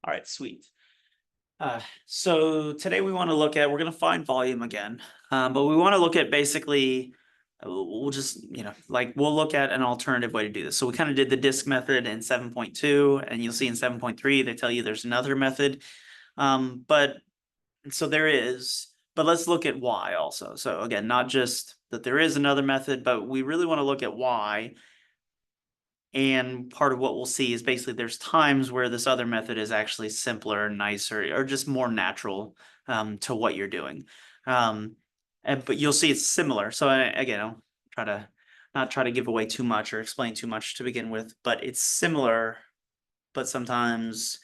All right, sweet. So today we're going to find volume again, but we want to look at basically, we'll just, we'll look at an alternative way to do this. So we kind of did the disk method in 7.2, and you'll see in 7.3, they tell you there's another method. But so there is, but let's look at why also. So again, not just that there is another method, but we really want to look at why. And part of what we'll see is basically there's times where this other method is actually simpler, nicer, or just more natural to what you're doing. But you'll see it's similar. So again, I'll try to not try to give away too much or explain too much to begin with, but it's similar, but sometimes,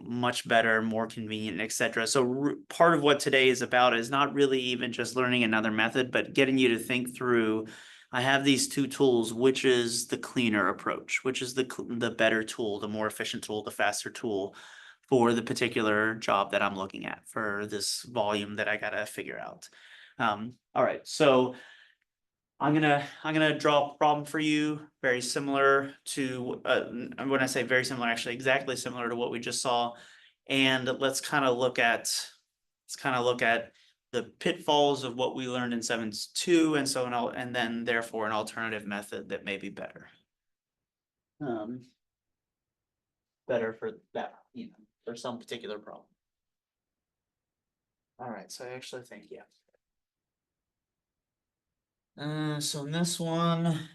much better, more convenient, etc. So part of what today is about is not really even just learning another method, but getting you to think through, I have these two tools, which is the cleaner approach, which is the better tool, the more efficient tool, the faster tool for the particular job that I'm looking at for this volume that I gotta figure out. All right, so I'm gonna draw a problem for you, very similar to when I say very similar, actually exactly similar to what we just saw, and let's kind of look at the pitfalls of what we learned in 7.2, and so and then therefore an alternative method that may be better. Better for that, for some particular problem. All right, so I actually think, yeah. So in this one,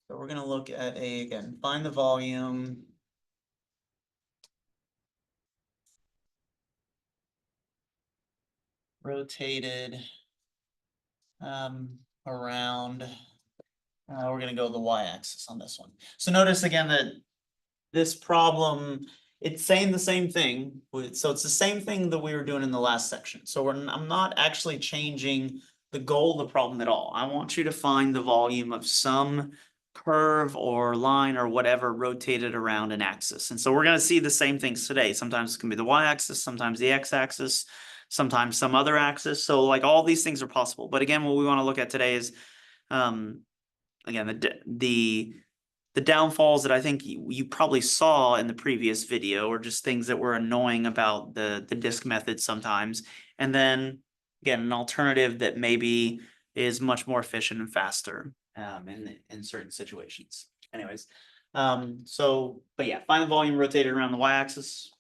so we're gonna look at again, find the volume. Rotated around, we're gonna go the y-axis on this one. So notice again that this problem, it's saying the same thing. So it's the same thing that we were doing in the last section. So I'm not actually changing the goal of the problem at all. I want you to find the volume of some curve or line or whatever rotated around an axis. And so we're going to see the same things today. Sometimes it can be the y-axis, sometimes the x-axis, sometimes some other axis. So like all these things are possible. But again, what we want to look at today is, again, the downfalls that I think you probably saw in the previous video, or just things that were annoying about the disk method sometimes. And then again, an alternative that maybe is much more efficient and faster in certain situations. Anyways, but yeah, find the volume rotated around the y-axis.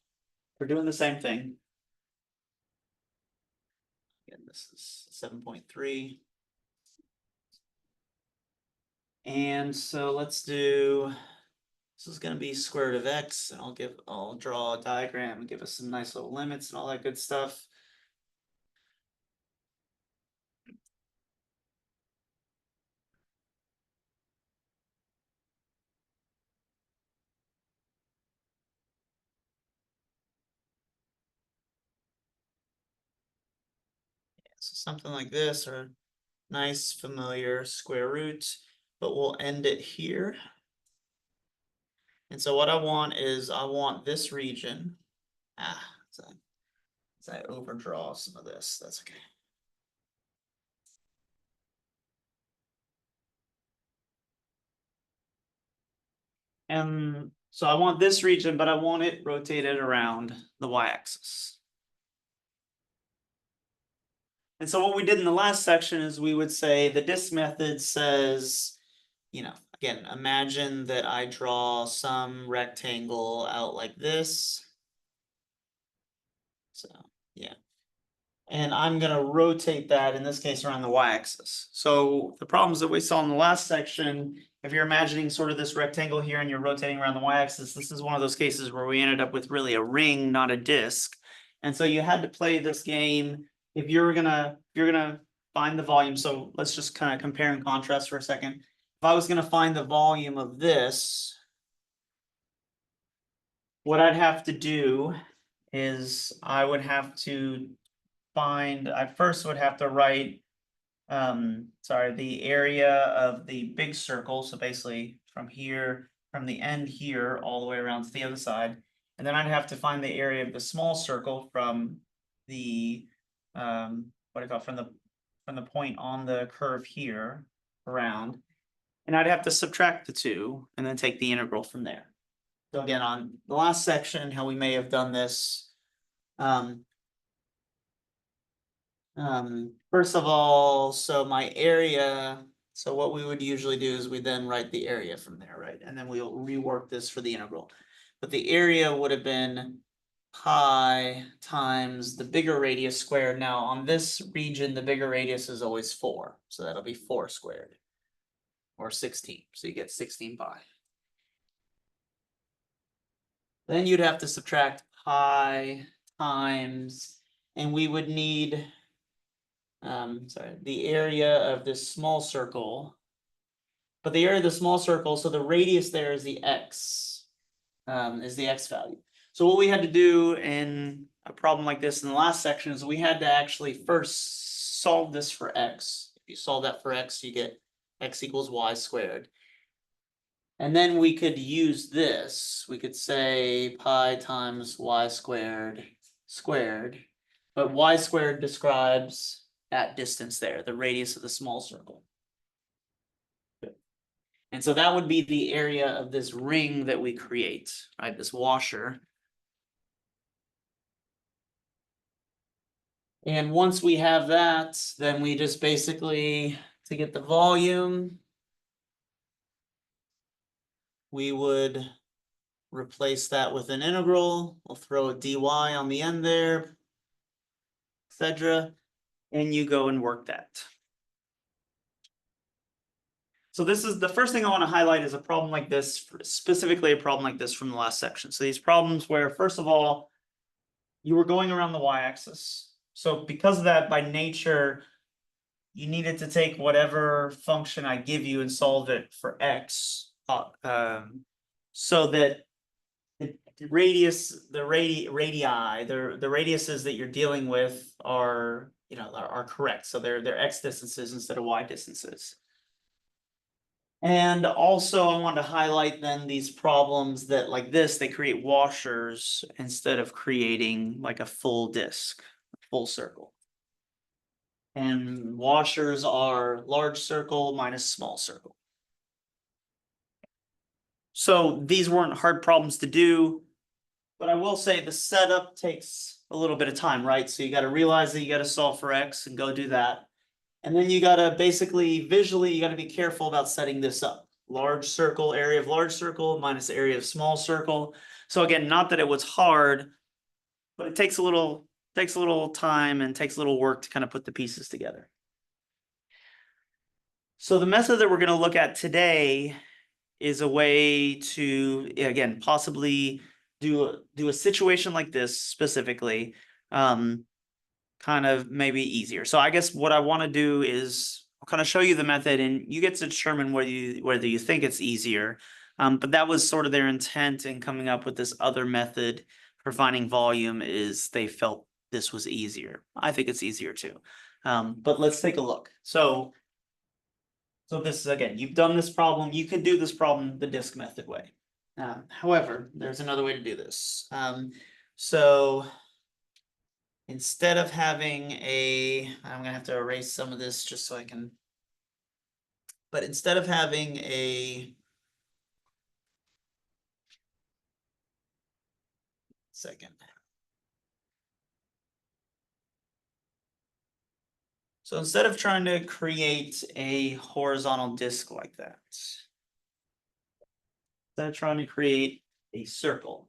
We're doing the same thing. Again, this is 7.3. And so let's do, this is going to be square root of x, and I'll draw a diagram and give us some nice little limits and all that good stuff. So something like this, or nice familiar square root, but we'll end it here. And so what I want is, I want this region. So as I overdraw some of this, that's okay. And so I want this region, but I want it rotated around the y-axis. And so what we did in the last section is we would say the disk method says, again, imagine that I draw some rectangle out like this. So, yeah. And I'm going to rotate that, in this case, around the y-axis. So the problems that we saw in the last section, if you're imagining sort of this rectangle here and you're rotating around the y-axis, this is one of those cases where we ended up with really a ring, not a disk. And so you had to play this game if you're gonna find the volume. So let's just kind of compare and contrast for a second. If I was gonna find the volume of this, what I'd have to do is I would have to I first would have to write, the area of the big circle. So basically from here, from the end here, all the way around to the other side. And then I'd have to find the area of the small circle from the, from the point on the curve here around. And I'd have to subtract the 2 and then take the integral from there. So again, on the last section, how we may have done this. First of all, so my area, so what we would usually do is we then write the area from there, right? And then we'll rework this for the integral. But the area would have been pi times the bigger radius squared. Now on this region, the bigger radius is always 4. So that'll be 4 squared. Or 16. So you get 16 pi. Then you'd have to subtract pi times, and we would need the area of this small circle. But the area of the small circle, so the radius there is the x, value. So what we had to do in a problem like this in the last section is we had to actually first solve this for x. If you solve that for x, you get x equals y squared. And then we could use this. We could say pi times y squared squared. But y squared describes that distance there, the radius of the small circle. And so that would be the area of this ring that we create, right? This washer. And once we have that, then we just basically, to get the volume, we would replace that with an integral. We'll throw a dy on the end there, etc. And you go and work that. So this is the first thing I want to highlight is a problem like this, specifically a problem like this from the last section. So these problems where, first of all, you were going around the y-axis. So because of that, by nature, you needed to take whatever function I give you and solve it for x, so that the radius, the radiuses that you're dealing with are, are correct. So they're x distances instead of y distances. And also I want to highlight then these problems that like this, they create washers instead of creating like a full disk, full circle. And washers are large circle minus small circle. So these weren't hard problems to do, but I will say the setup takes a little bit of time, right? So you got to realize that you got to solve for x and go do that. And then you got to basically visually, you got to be careful about setting this up. Large circle, area of large circle minus area of small circle. So again, not that it was hard, but it takes a little time and takes a little work to kind of put the pieces together. So the method that we're going to look at today is a way to, again, possibly do a situation like this specifically, kind of maybe easier. So I guess what I want to do is I'll kind of show you the method and you get to determine whether you think it's easier. But that was sort of their intent in coming up with this other method for finding volume, is they felt this was easier. I think it's easier too. But let's take a look. So this is, again, you've done this problem. You can do this problem the disk method way. However, there's another way to do this. So instead of having I'm gonna have to erase some of this just so I can, but instead of having so instead of trying to create a horizontal disk like that, instead of trying to create a circle,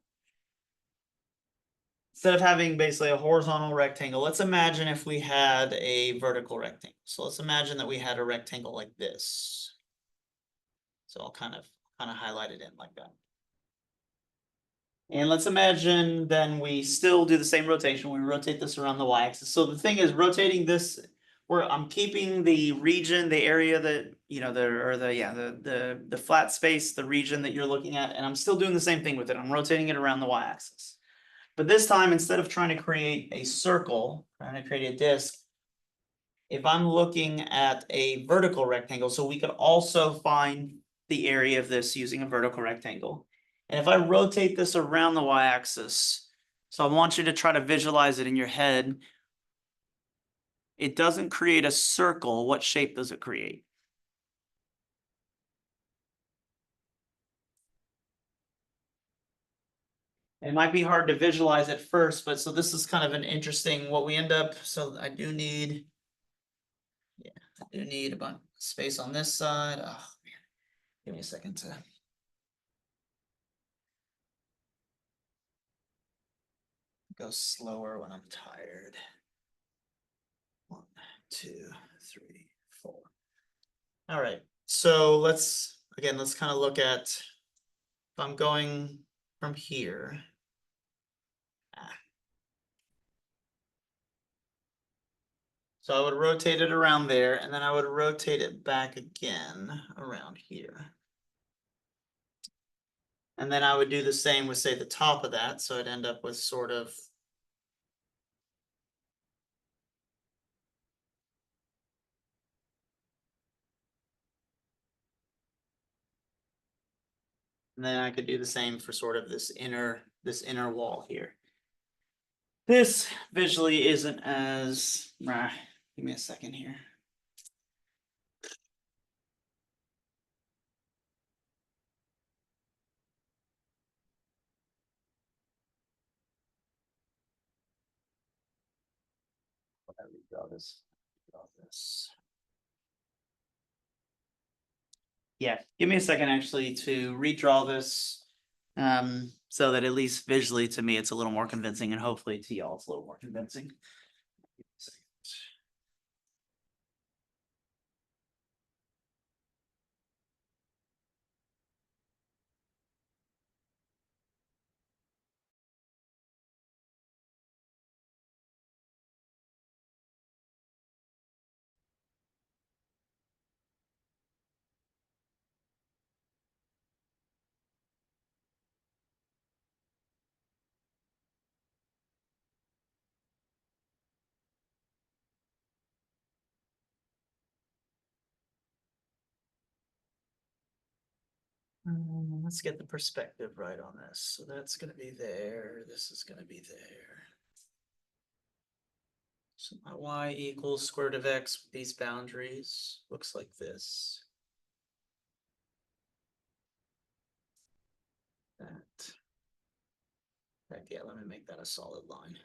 instead of having basically a horizontal rectangle, let's imagine if we had a vertical rectangle. So let's imagine that we had a rectangle like this. So I'll kind of highlight it in like that. And let's imagine then we still do the same rotation. We rotate this around the y-axis. So the thing is, rotating this, where I'm keeping the region, the area that, the flat space, the region that you're looking at, and I'm still doing the same thing with it. I'm rotating it around the y-axis. But this time, instead of trying to create a circle, trying to create a disk, if I'm looking at a vertical rectangle, so we could also find the area of this using a vertical rectangle. And if I rotate this around the y-axis, so I want you to try to visualize it in your head. It doesn't create a circle. What shape does it create? It might be hard to visualize at first, but so this is kind of an interesting, what we end up, so I do need. Yeah, I do need a bunch of space on this side. Oh, man. Give me a second to. Go slower when I'm tired. 1, 2, 3, 4. All right, so let's kind of look at if I'm going from here. So I would rotate it around there, and then I would rotate it back again around here. And then I would do the same with, say, the top of that, so I'd end up with sort of. And then I could do the same for sort of this inner wall here. This visually isn't as, give me a second here. Let me redraw this. Yeah, give me a second actually to redraw this. So that at least visually to me, it's a little more convincing, and hopefully to y'all, it's a little more convincing. Let's get the perspective right on this. So that's gonna be there, this is gonna be there. So my y equals square root of x with these boundaries, looks like this. That. Heck yeah, let me make that a solid line.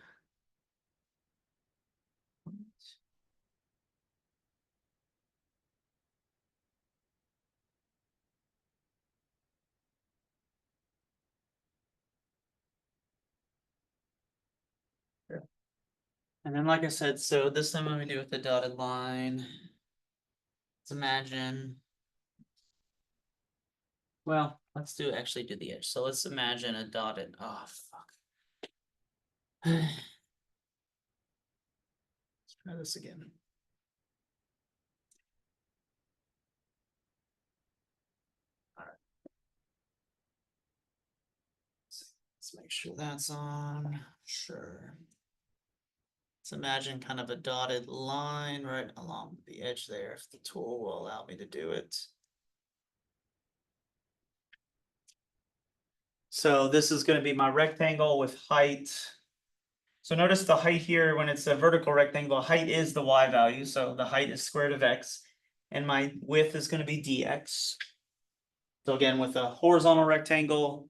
And then, like I said, so this time I'm gonna do with the dotted line. Let's imagine. Well, let's actually do the edge. So let's imagine a dotted, oh, fuck. Let's try this again. All right. Let's make sure that's on. Sure. Let's imagine kind of a dotted line right along the edge there, if the tool will allow me to do it. So this is going to be my rectangle with height. So notice the height here, when it's a vertical rectangle, height is the y value. So the height is square root of x, and my width is going to be dx. So again, with a horizontal rectangle,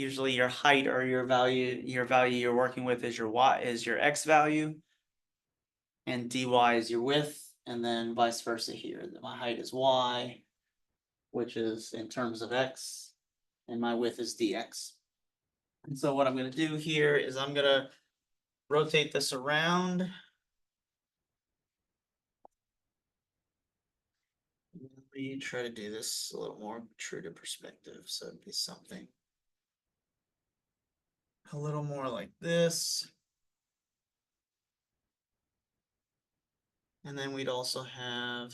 usually your height or your value you're working with is your x value, and dy is your width, and then vice versa here. My height is y, which is in terms of x, and my width is dx. And so what I'm going to do here is I'm going to rotate this around. Let me try to do this a little more true to perspective. So it'd be something a little more like this. And then we'd also have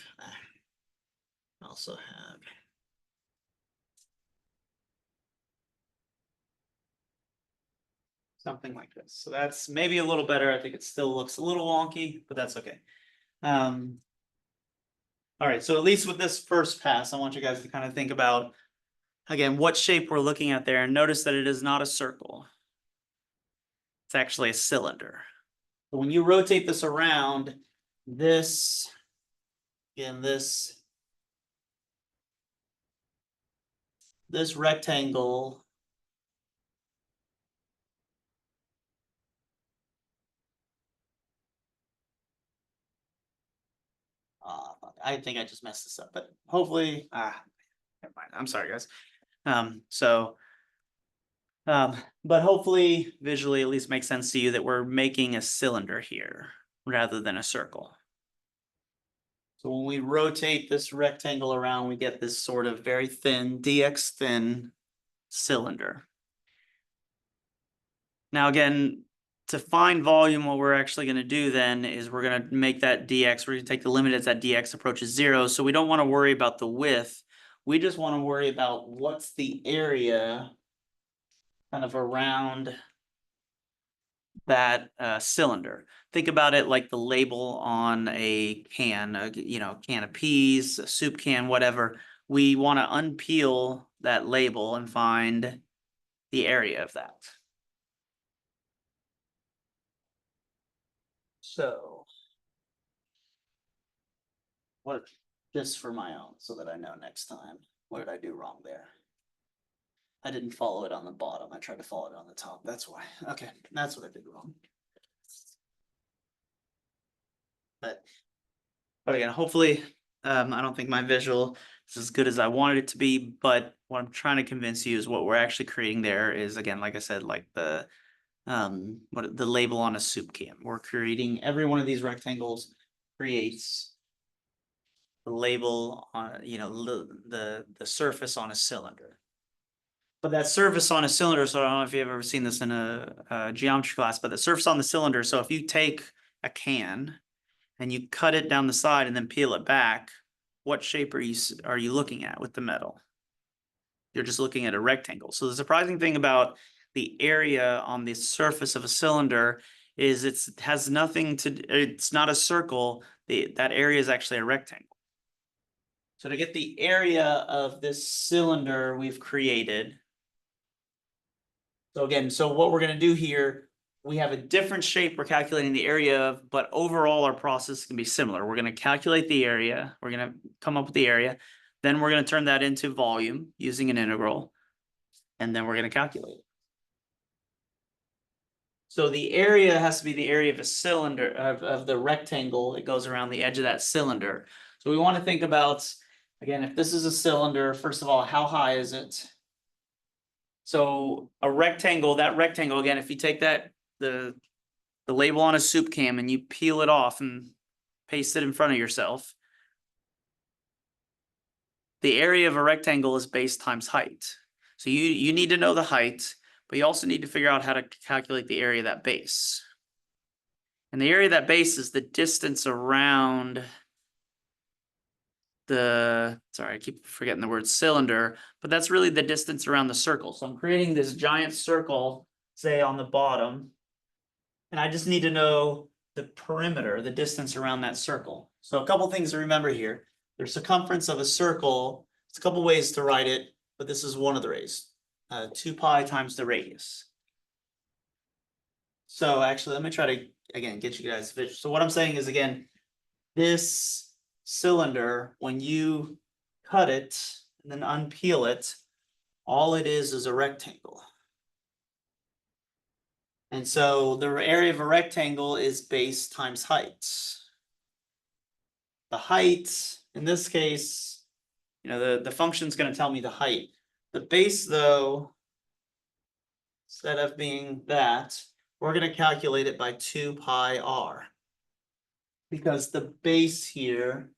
something like this. So that's maybe a little better. I think it still looks a little wonky, but that's okay. All right, so at least with this first pass, I want you guys to kind of think about, again, what shape we're looking at there, and notice that it is not a circle. It's actually a cylinder. But when you rotate this around, this rectangle I think I just messed this up, but hopefully, never mind. I'm sorry, guys. But hopefully visually at least makes sense to you that we're making a cylinder here rather than a circle. So when we rotate this rectangle around, we get this sort of very thin, dx thin cylinder. Now again, to find volume, what we're actually going to do then is we're going to make that dx, we're going to take the limit as that dx approaches 0. So we don't want to worry about the width. We just want to worry about what's the area kind of around that cylinder. Think about it like the label on a can, can of peas, a soup can, whatever. We want to unpeel that label and find the area of that. So, what, just for my own, so that I know next time, what did I do wrong there? I didn't follow it on the bottom. I tried to follow it on the top. That's why. Okay, that's what I did wrong. But again, hopefully, I don't think my visual is as good as I wanted it to be, but what I'm trying to convince you is what we're actually creating there is, again, like I said, like the label on a soup can. We're creating every one of these rectangles creates the label on, the surface on a cylinder. But that surface on a cylinder, so I don't know if you've ever seen this in a geometry class, but the surface on the cylinder, so if you take a can and you cut it down the side and then peel it back, what shape are you looking at with the metal? You're just looking at a rectangle. So the surprising thing about the area on the surface of a cylinder is it's not a circle. That area is actually a rectangle. So to get the area of this cylinder we've created, so again, what we're going to do here, we have a different shape we're calculating the area of, but overall our process can be similar. We're going to calculate the area. We're going to come up with the area. Then we're going to turn that into volume using an integral. And then we're going to calculate it. So the area has to be the area of a cylinder, of the rectangle that goes around the edge of that cylinder. So we want to think about, again, if this is a cylinder, first of all, how high is it? So a rectangle, that rectangle, again, if you take the label on a soup can and you peel it off and paste it in front of yourself, the area of a rectangle is base times height. So you need to know the height, but you also need to figure out how to calculate the area of that base. And the area of that base is the distance around sorry, I keep forgetting the word cylinder, but that's really the distance around the circle. So I'm creating this giant circle, say on the bottom, and I just need to know the perimeter, the distance around that circle. So a couple things to remember here. The circumference of a circle, it's a couple ways to write it, but this is one of the ways. 2 pi times the radius. So actually, let me try to, again, get you guys visual. So what I'm saying is, again, this cylinder, when you cut it and then unpeel it, all it is a rectangle. And so the area of a rectangle is base times height. The height, in this case, the function's going to tell me the height. The base, though, instead of being that, we're going to calculate it by 2 pi r. Because the base here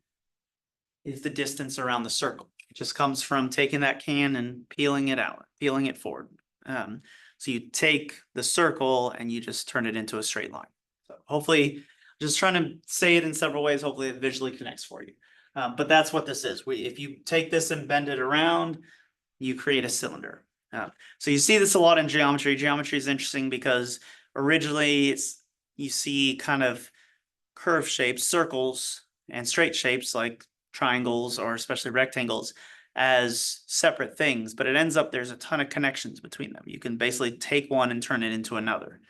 is the distance around the circle. It just comes from taking that can and peeling it out, peeling it forward. So you take the circle and you just turn it into a straight line. So hopefully, just trying to say it in several ways, hopefully it visually connects for you. But that's what this is. If you take this and bend it around, you create a cylinder. So you see this a lot in geometry. Geometry is interesting because originally you see kind of curved shapes, circles, and straight shapes like triangles or especially rectangles as separate things, but it ends up there's a ton of connections between them. You can basically take one and turn it into another.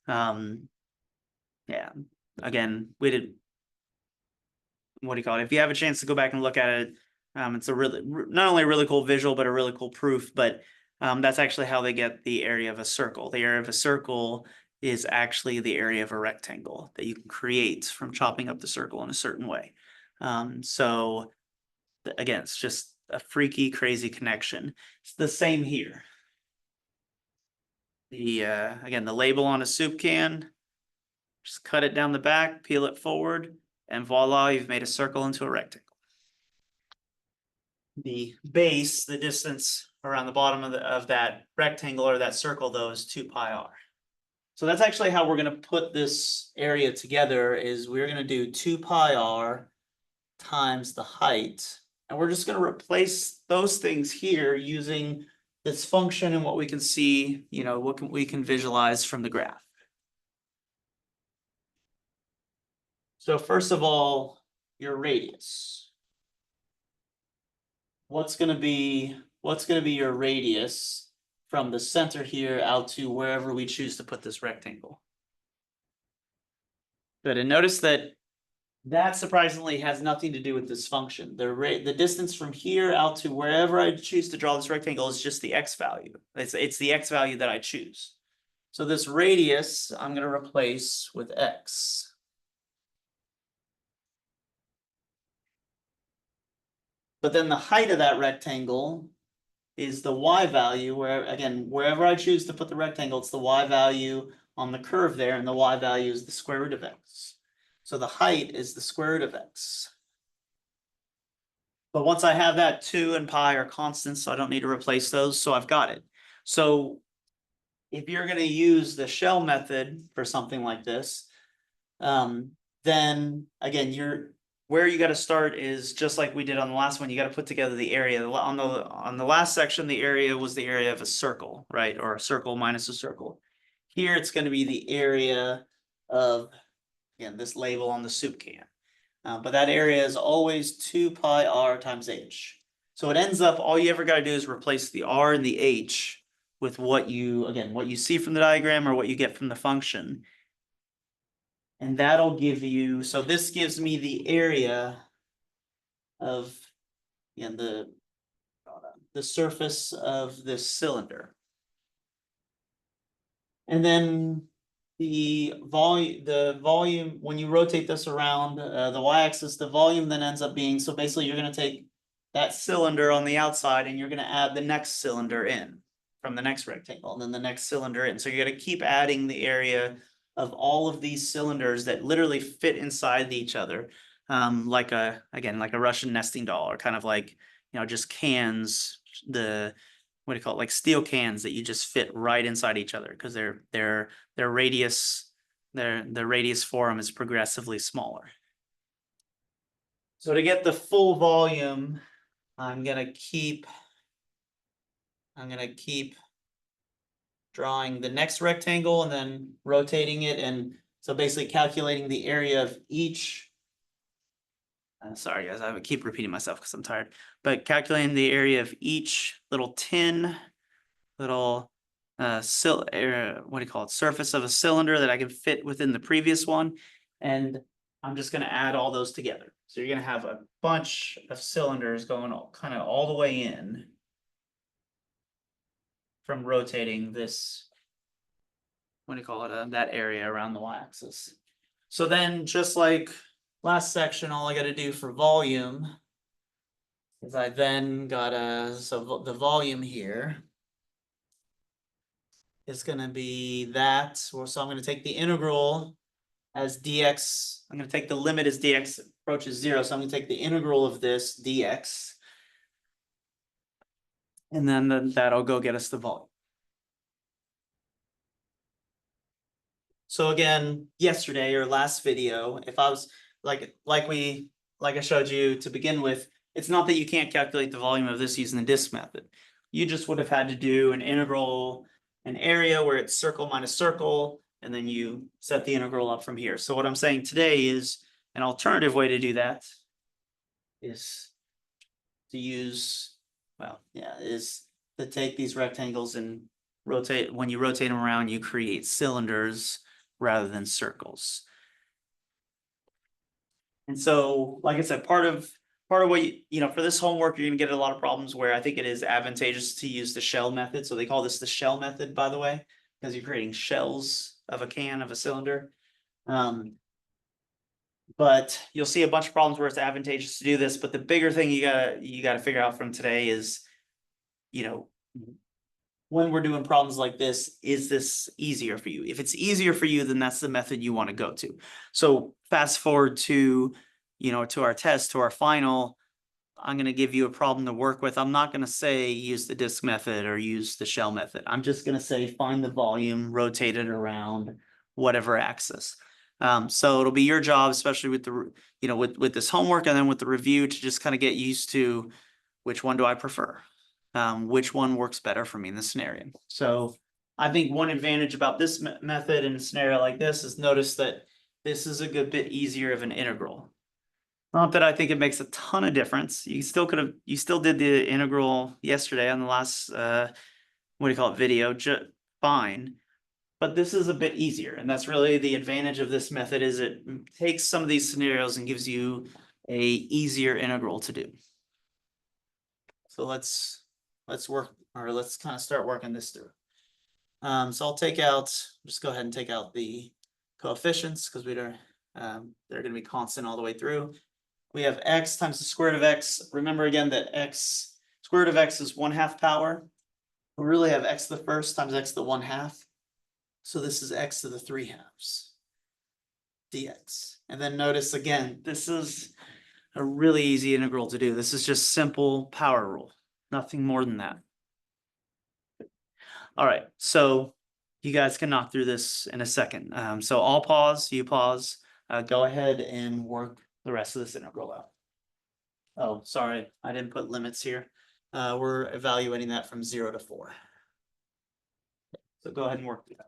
Yeah, again, we did, what do you call it? If you have a chance to go back and look at it, it's not only a really cool visual, but a really cool proof, but that's actually how they get the area of a circle. The area of a circle is actually the area of a rectangle that you can create from chopping up the circle in a certain way. So again, it's just a freaky, crazy connection. It's the same here. The again, the label on a soup can, just cut it down the back, peel it forward, and voila, you've made a circle into a rectangle. The base, the distance around the bottom of that rectangle or that circle, though, is 2 pi r. So that's actually how we're going to put this area together. Is we're going to do 2 pi r times the height, and we're just going to replace those things here using this function and what we can see, you know, what we can visualize from the graph. So first of all, your radius. What's going to be your radius from the center here out to wherever we choose to put this rectangle? Good, and notice that surprisingly has nothing to do with this function. The distance from here out to wherever I choose to draw this rectangle is just the x value. It's the x value that I choose. So this radius I'm going to replace with x. But then the height of that rectangle is the y value, where again, wherever I choose to put the rectangle, it's the y value on the curve there, and the y value is the square root of x. So the height is the square root of x. But once I have that, 2 and pi are constants, so I don't need to replace those, so I've got it. So if you're going to use the shell method for something like this, then again, where you got to start is just like we did on the last one. You got to put together the area. On the last section, the area was the area of a circle, right? Or a circle minus a circle. Here, it's going to be the area of, again, this label on the soup can. But that area is always 2 pi r times h. So it ends up, all you ever got to do is replace the r and the h with what you see from the diagram or what you get from the function. And that'll give you, so this gives me the area of, again, the surface of this cylinder. And then the volume, when you rotate this around the y-axis, the volume then ends up being, so basically you're going to take that cylinder on the outside and you're going to add the next cylinder in from the next rectangle, and then the next cylinder in. So you're going to keep adding the area of all of these cylinders that literally fit inside each other, like a Russian nesting doll, or kind of like, you know, just cans, what do you call it, like steel cans that you just fit right inside each other, because their radius for them is progressively smaller. So to get the full volume, I'm gonna keep drawing the next rectangle and then rotating it, and so basically calculating the area of each. Sorry guys, I keep repeating myself because I'm tired. But calculating the area of each little tin, little what do you call it, surface of a cylinder that I can fit within the previous one, and I'm just going to add all those together. So you're going to have a bunch of cylinders going kind of all the way in from rotating this, what do you call it, that area around the y-axis. So then, just like last section, all I got to do for volume is I then gotta, so the volume here is going to be that. So I'm going to take the integral as dx. I'm going to take the limit as dx approaches 0. So I'm going to take the integral of this dx. And then that'll go get us the volume. So again, yesterday or last video, if I was like I showed you to begin with, it's not that you can't calculate the volume of this using the disk method. You just would have had to do an integral, an area where it's circle minus circle, and then you set the integral up from here. So what I'm saying today is an alternative way to do that is to use, is to take these rectangles and rotate. When you rotate them around, you create cylinders rather than circles. And so, like I said, part of what you know, for this homework, you're gonna get a lot of problems where I think it is advantageous to use the shell method. So they call this the shell method, by the way, because you're creating shells of a can, of a cylinder. But you'll see a bunch of problems where it's advantageous to do this, but the bigger thing you gotta figure out from today is, you know, when we're doing problems like this, is this easier for you? If it's easier for you, then that's the method you want to go to. So fast forward to, to our test, to our final, I'm going to give you a problem to work with. I'm not going to say use the disk method or use the shell method. I'm just going to say find the volume, rotate it around whatever axis. So it'll be your job, especially with the, with this homework and then with the review, to just kind of get used to which one do I prefer? Which one works better for me in this scenario? So I think one advantage about this method in a scenario like this is notice that this is a good bit easier of an integral. Not that I think it makes a ton of difference. You still did the integral yesterday on the last, video, fine. But this is a bit easier, and that's really the advantage of this method is it takes some of these scenarios and gives you a easier integral to do. So let's work, or let's kind of start working this through. So I'll just go ahead and take out the coefficients because they're going to be constant all the way through. We have x times the square root of x. Remember again that square root of x is 1/2 power. We really have x to the first times x to the 1/2. So this is x to the 3/2 dx. And then notice again, this is a really easy integral to do. This is just simple power rule, nothing more than that. All right, so you guys can knock through this in a second. So I'll pause, you pause, go ahead and work the rest of this integral out. Oh, sorry, I didn't put limits here. We're evaluating that from 0 to 4. So go ahead and work through that.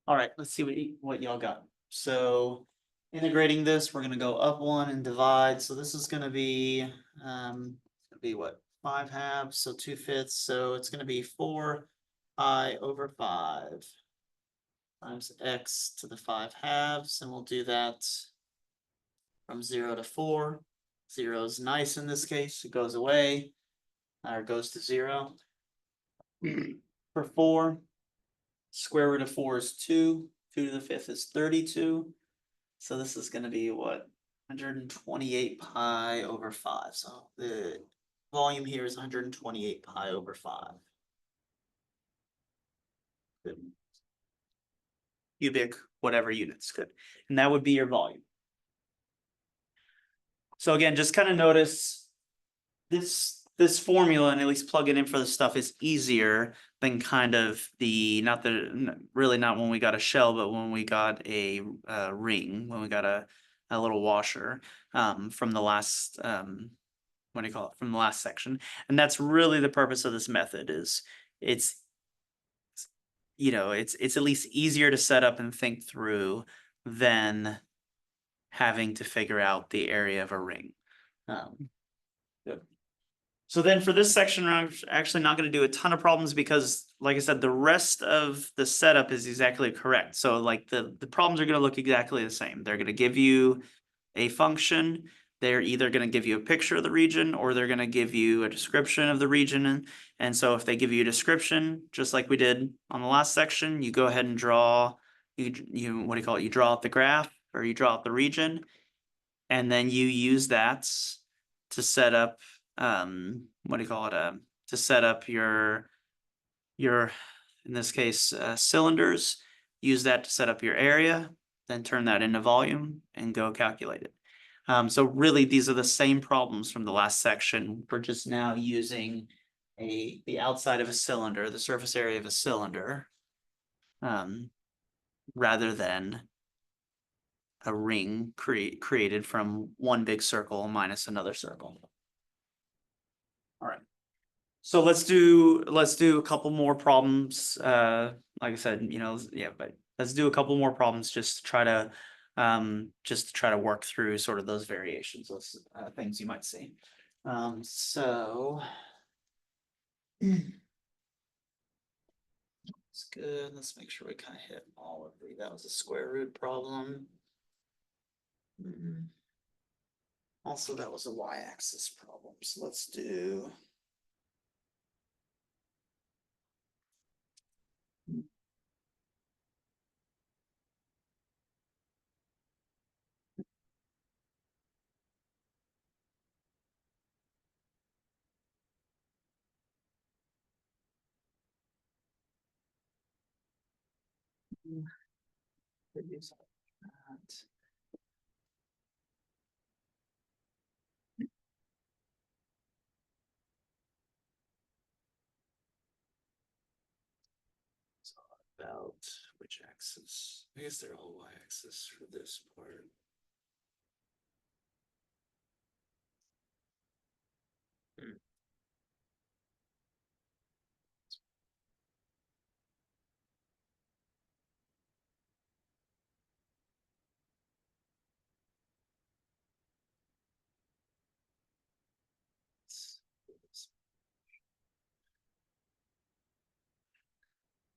All right, let's see what y'all got. So integrating this, we're gonna go up 1 and divide. So this is gonna be what, 5/2, so 2/5. So it's gonna be 4 pi over 5 times x to the 5/2, and we'll do that from 0 to 4. 0 is nice in this case, it goes away, or goes to 0. For 4, square root of 4 is 2. 2 to the 5th is 32. So this is going to be what? 128 pi over 5. So the volume here is 128 pi over 5. Good. Cubic, whatever units, good. And that would be your volume. So again, just kind of notice this formula, and at least plug it in for the stuff, is easier than kind of really not when we got a shell, but when we got a ring, when we got a little washer from the last from the last section. And that's really the purpose of this method, is it's at least easier to set up and think through than having to figure out the area of a ring. Good. So then for this section, I'm actually not going to do a ton of problems because, like I said, the rest of the setup is exactly correct. So like the problems are going to look exactly the same. They're going to give you a function. They're either going to give you a picture of the region, or they're going to give you a description of the region. And so if they give you a description, just like we did on the last section, you go ahead and draw, you draw out the graph, or you draw out the region, and then you use that to set up to set up your in this case cylinders. Use that to set up your area, then turn that into volume and go calculate it. So really these are the same problems from the last section. We're just now using the outside of a cylinder, the surface area of a cylinder, rather than a ring created from one big circle minus another circle. All right. So let's do a couple more problems. Like I said, but let's do a couple more problems just to try to work through sort of those variations, those things you might see. So it's good. Let's make sure we kind of hit all of these. That was a square root problem. Also, that was a y-axis problem, so let's do. Reduce that. So about which axis? I guess they're all y-axis for this part.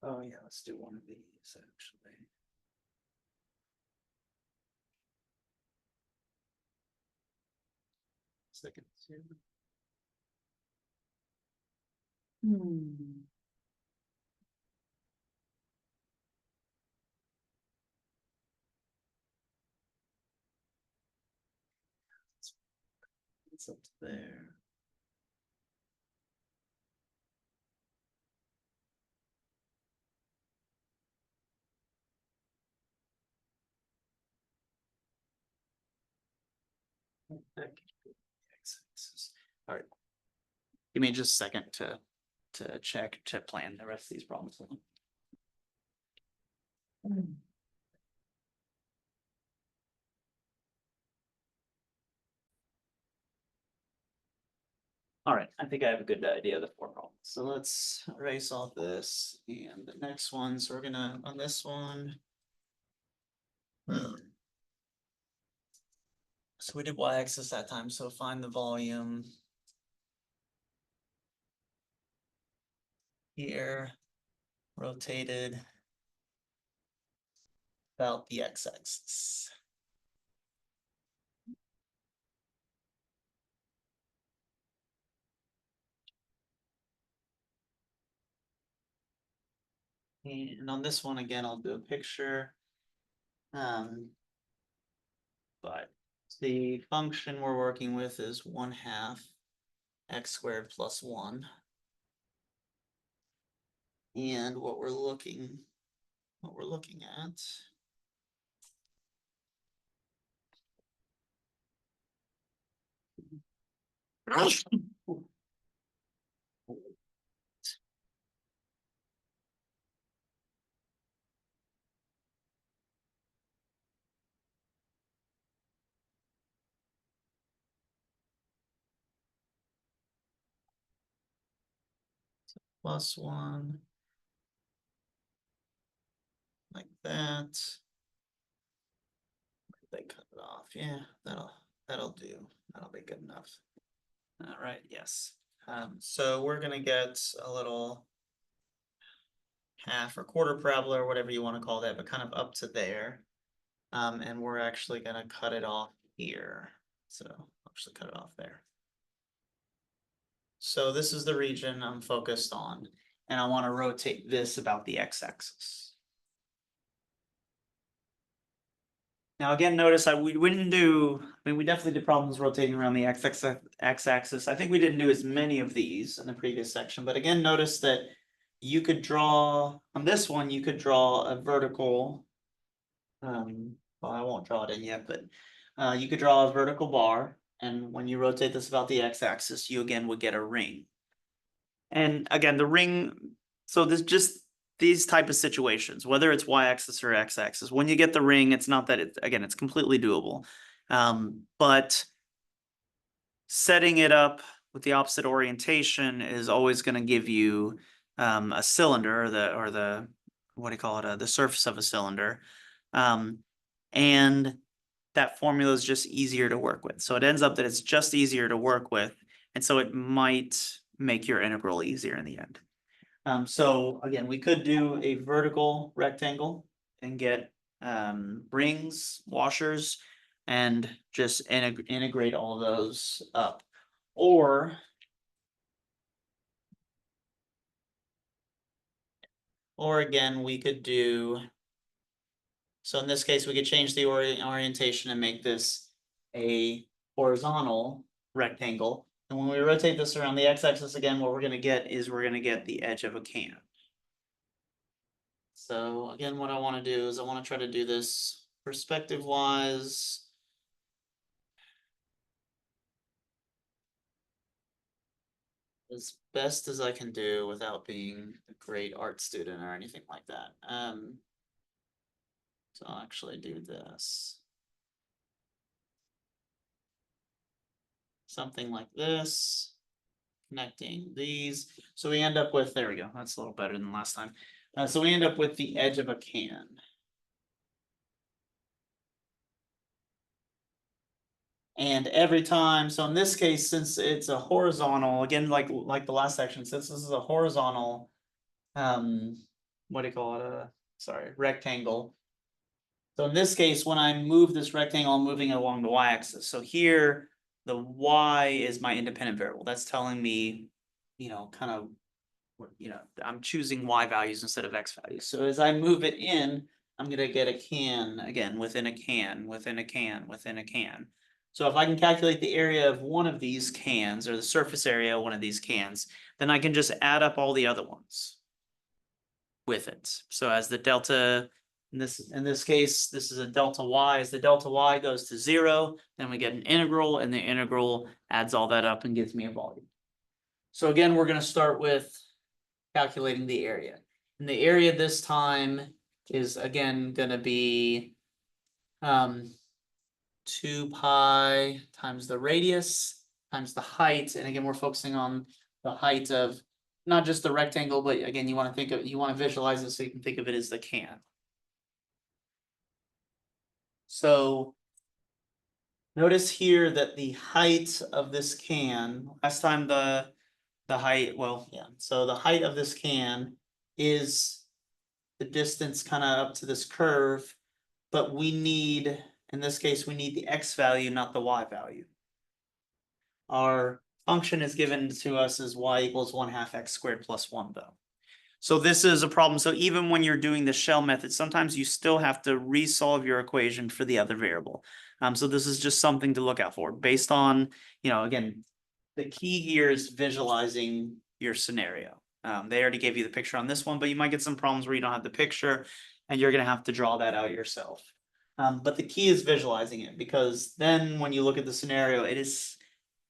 Oh yeah, let's do one of these actually. Second two. It's up to there. All right. Give me just a second to check, to plan the rest of these problems. All right, I think I have a good idea of the four problems. So let's erase all this and the next one. So we're gonna, on this one. So we did y-axis that time, so find the volume. Here, rotated. About the x-axis. And on this one, again, I'll do a picture. But the function we're working with is 1/2 x squared plus 1. And what we're looking at plus 1 like that. They cut it off. Yeah, that'll do. That'll be good enough. All right, yes. So we're gonna get a little half or quarter parabola or whatever you want to call that, but kind of up to there. And we're actually gonna cut it off here. So I'll actually cut it off there. So this is the region I'm focused on, and I want to rotate this about the x-axis. Now again, notice we didn't do, I mean, we definitely did problems rotating around the x-axis. I think we didn't do as many of these in the previous section, but again, notice that you could draw, on this one, you could draw a vertical, well, I won't draw it in yet, but you could draw a vertical bar, and when you rotate this about the x-axis, you again would get a ring. And again, the ring, so this just these type of situations, whether it's y-axis or x-axis, when you get the ring, it's not that it's completely doable. But setting it up with the opposite orientation is always going to give you a cylinder, or the what do you call it, the surface of a cylinder. And that formula is just easier to work with. So it ends up that it's just easier to work with. And so it might make your integral easier in the end. So again, we could do a vertical rectangle and get rings, washers. and just integrate all those up. Or again, we could do, so in this case, we could change the orientation and make this a horizontal rectangle. And when we rotate this around the x-axis again, what we're gonna get is we're gonna get the edge of a can. So again, what I wanna do is I wanna try to do this perspective-wise. As best as I can do without being a great art student or anything like that. So I'll actually do this. Something like this. Connecting these. So we end up with, there we go, that's a little better than last time. So we end up with the edge of a can. And every time, so in this case, since it's a horizontal, again, like the last section, since this is a horizontal, what do you call it? Sorry, rectangle. So in this case, when I move this rectangle, I'm moving it along the y-axis. So here, the y is my independent variable. That's telling me, kind of, I'm choosing y values instead of x values. So as I move it in, I'm gonna get a can again within a can, within a can, within a can. So if I can calculate the area of one of these cans or the surface area of one of these cans, then I can just add up all the other ones with it. So as the delta, in this case, this is a delta y. As the delta y goes to 0, then we get an integral, and the integral adds all that up and gives me a volume. So again, we're gonna start with calculating the area. And the area this time is again gonna be 2 pi times the radius times the height. And again, we're focusing on the height of not just the rectangle, but again, you want to visualize it so you can think of it as the can. So notice here that the height of this can, last time the height, well, yeah, so the height of this can is the distance kind of up to this curve, but we need, in this case, we need the x value, not the y value. Our function is given to us as y equals 1/2 x squared plus 1 though. So this is a problem. So even when you're doing the shell method, sometimes you still have to resolve your equation for the other variable. So this is just something to look out for based on, again, the key here is visualizing your scenario. They already gave you the picture on this one, but you might get some problems where you don't have the picture and you're going to have to draw that out yourself. But the key is visualizing it, because then when you look at the scenario,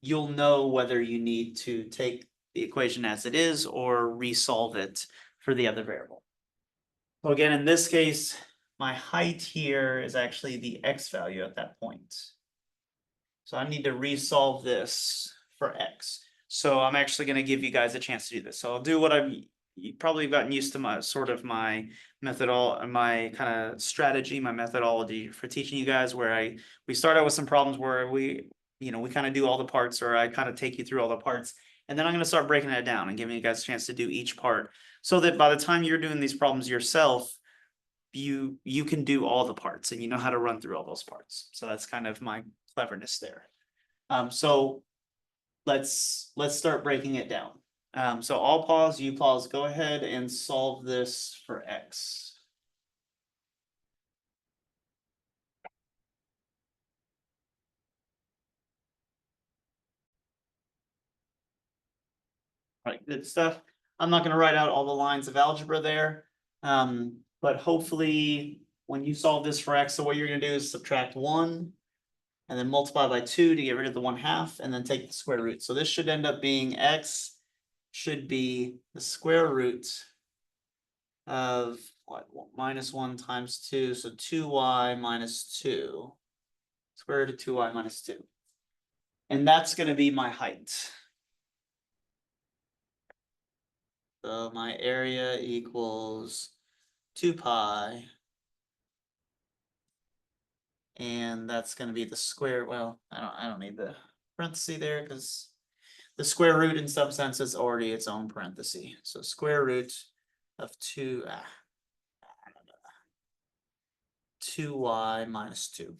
you'll know whether you need to take the equation as it is or resolve it for the other variable. So again, in this case, my height here is actually the x value at that point. So I need to resolve this for x. So I'm actually going to give you guys a chance to do this. So I'll do what you've probably gotten used to my method, my kind of strategy, my methodology for teaching you guys, where we start out with some problems where we kind of do all the parts, or I kind of take you through all the parts. And then I'm going to start breaking it down and giving you guys a chance to do each part, so that by the time you're doing these problems yourself, you can do all the parts and you know how to run through all those parts. So that's kind of my cleverness there. So let's start breaking it down. So I'll pause, you pause, go ahead and solve this for x. All right, good stuff. I'm not going to write out all the lines of algebra there, but hopefully when you solve this for x, so what you're going to do is subtract 1 and then multiply by 2 to get rid of the 1/2, and then take the square root. So this should end up being x should be the square root of what, -1 times 2, so 2y minus 2, square root of 2y minus 2. And that's going to be my height. So my area equals 2 pi. And that's going to be the square. Well, I don't need the parenthesis there, because the square root in some sense is already its own parenthesis. So square root of 2y minus 2.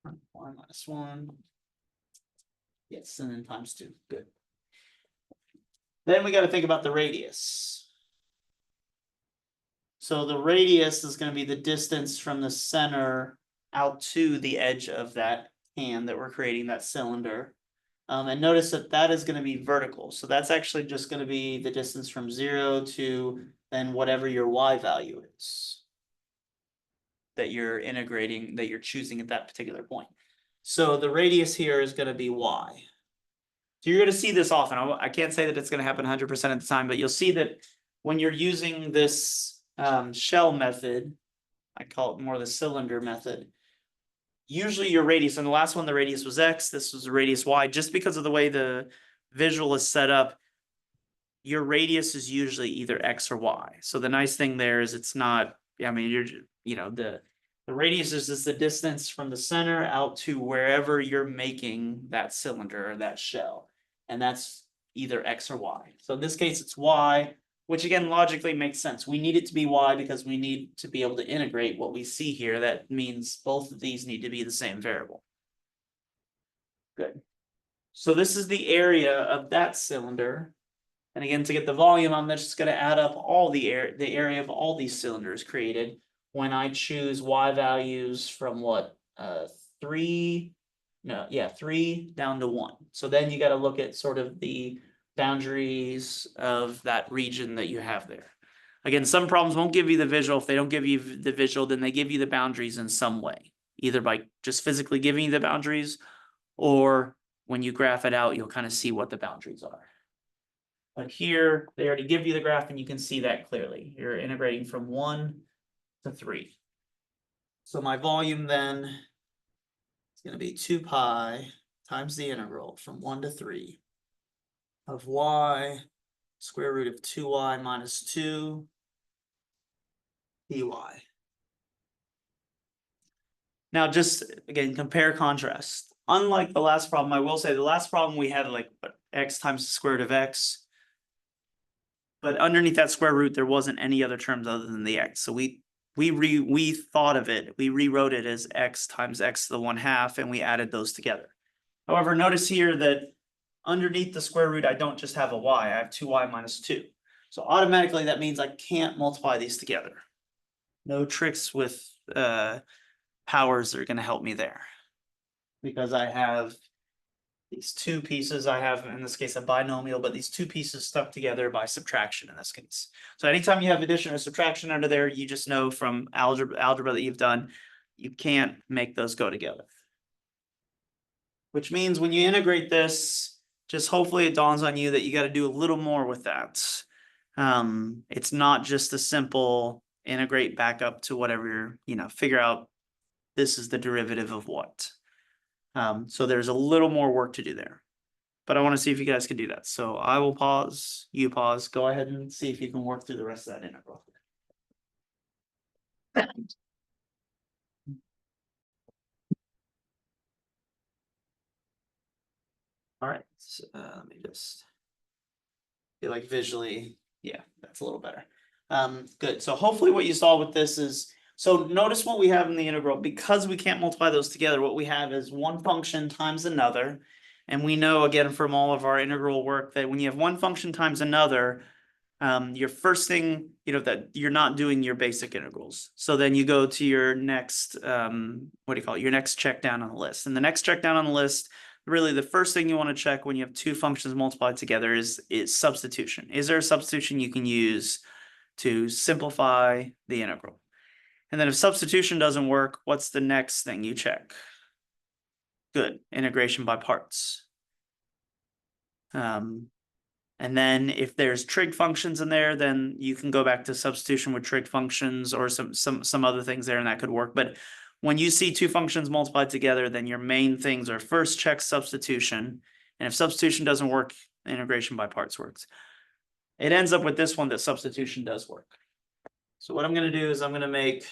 Y minus 1. Yes, and then times 2. Good. Then we got to think about the radius. So the radius is going to be the distance from the center out to the edge of that hand that we're creating, that cylinder. And notice that that is going to be vertical. So that's actually just going to be the distance from 0 to then whatever your y value is that you're integrating, that you're choosing at that particular point. So the radius here is going to be y. So you're going to see this often. I can't say that it's going to happen 100% of the time, but you'll see that when you're using this shell method, I call it more the cylinder method. Usually your radius, and the last one, the radius was x, this was the radius y, just because of the way the visual is set up, your radius is usually either x or y. So the nice thing there is it's not, I mean, the radius is just the distance from the center out to wherever you're making that cylinder or that shell. And that's either x or y. So in this case, it's y, which again, logically makes sense. We need it to be y because we need to be able to integrate what we see here. That means both of these need to be the same variable. Good. So this is the area of that cylinder. And again, to get the volume, I'm just going to add up all the area of all these cylinders created when I choose y values from what, 3 down to 1. So then you got to look at sort of the boundaries of that region that you have there. Again, some problems won't give you the visual. If they don't give you the visual, then they give you the boundaries in some way, either by just physically giving you the boundaries, or when you graph it out, you'll kind of see what the boundaries are. But here, they already give you the graph and you can see that clearly. You're integrating from 1 to 3. So my volume then is going to be 2 pi times the integral from 1 to 3 of y square root of 2y minus 2 dy. Now, just again, compare contrast. Unlike the last problem, I will say the last problem we had like x times the square root of x. But underneath that square root, there wasn't any other terms other than the x. So we thought of it, we rewrote it as x times x to the 1/2, and we added those together. However, notice here that underneath the square root, I don't just have a y, I have 2y minus 2. So automatically that means I can't multiply these together. No tricks with powers are going to help me there. Because I have these two pieces, I have in this case a binomial, but these two pieces stuck together by subtraction in this case. So anytime you have addition or subtraction under there, you just know from algebra that you've done, you can't make those go together. Which means when you integrate this, just hopefully it dawns on you that you got to do a little more with that. It's not just a simple integrate back up to whatever, figure out this is the derivative of what. So there's a little more work to do there, but I want to see if you guys can do that. So I will pause, you pause, go ahead and see if you can work through the rest of that integral. All right, so, let me just feel like visually, yeah, that's a little better. Good. So hopefully what you saw with this is, so notice what we have in the integral. Because we can't multiply those together, what we have is one function times another. And we know again from all of our integral work that when you have one function times another, your first thing, that you're not doing your basic integrals. So then you go to your next, your next check down on the list. And the next check down on the list, really the first thing you want to check when you have two functions multiplied together is substitution. Is there a substitution you can use to simplify the integral? And then if substitution doesn't work, what's the next thing you check? Good, integration by parts. And then if there's trig functions in there, then you can go back to substitution with trig functions or some other things there, and that could work. But when you see two functions multiplied together, then your main things are first check substitution. And if substitution doesn't work, integration by parts works. It ends up with this one that substitution does work. So what I'm going to do is I'm going to make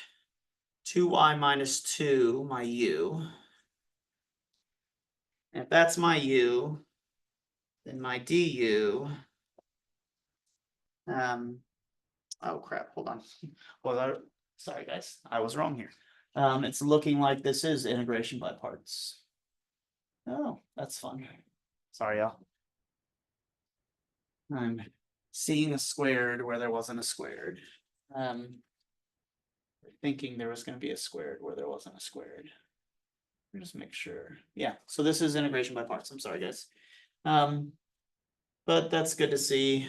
2y minus 2 my u. And if that's my u, then my du, oh crap, hold on. Well, sorry guys, I was wrong here. It's looking like this is integration by parts. Oh, that's fun. Sorry, y'all. I'm seeing a squared where there wasn't a squared. Thinking there was gonna be a squared where there wasn't a squared. Just make sure. Yeah, so this is integration by parts. I'm sorry, guys. But that's good to see.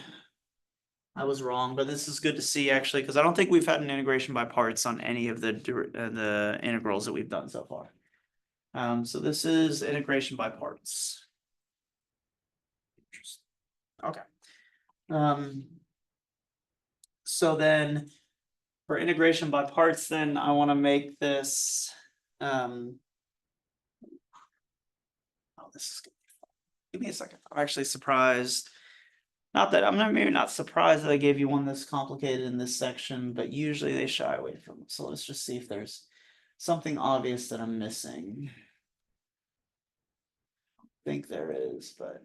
I was wrong, but this is good to see actually, because I don't think we've had an integration by parts on any of the integrals that we've done so far. So this is integration by parts. Okay. So then for integration by parts, then I want to make this, oh, this is gonna be fun. Give me a second. I'm actually surprised. Not that I'm not maybe not surprised that I gave you one this complicated in this section, but usually they shy away from it. So let's just see if there's something obvious that I'm missing. I think there is, but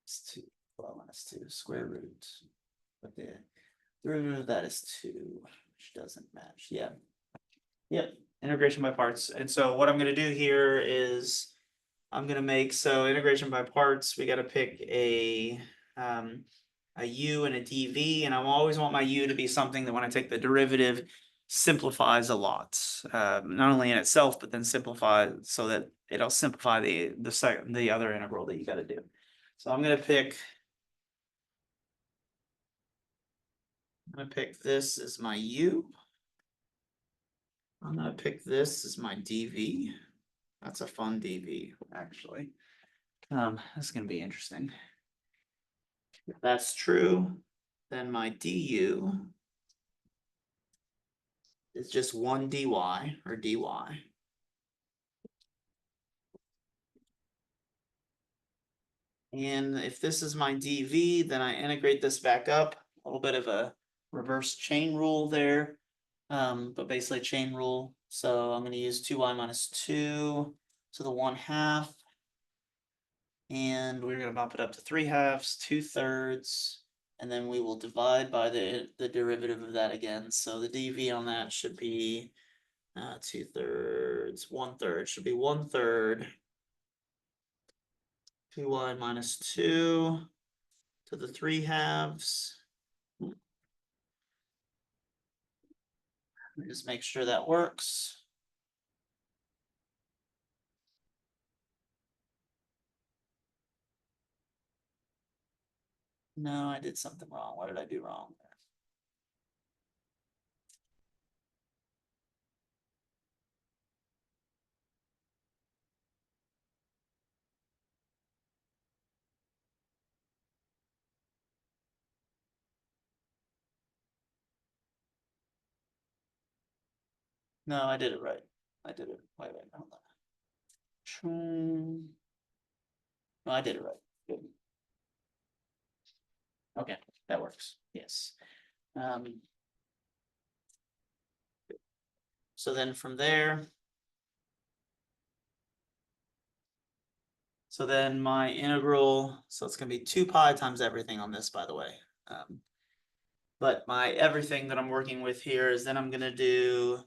it's 2, well, minus 2 square root. But the derivative of that is 2, which doesn't match. Yeah. Yep, integration by parts. And so what I'm gonna do here is I'm gonna make, so integration by parts, we gotta pick a u and a dv, and I always want my u to be something that when I take the derivative simplifies a lot, not only in itself, but then simplify so that it'll simplify the other integral that you gotta do. So I'm gonna pick this as my u. I'm gonna pick this as my dv. That's a fun dv, actually. That's gonna be interesting. If that's true, then my du is just 1 dy or dy. And if this is my dv, then I integrate this back up. A little bit of a reverse chain rule there, but basically chain rule. So I'm going to use 2y minus 2 to the 1/2. And we're going to bump it up to 3/2, 2/3. And then we will divide by the derivative of that again. So the dv on that should be 2/3, 1/3, should be 1/3. 2y minus 2 to the 3/2. Just make sure that works. No, I did something wrong. What did I do wrong there? No, I did it right. I did it. Wait, hold on. No, I did it right. Good. Okay, that works. Yes. So then from there, so then my integral, so it's gonna be 2 pi times everything on this, by the way. But my everything that I'm working with here is then I'm gonna do,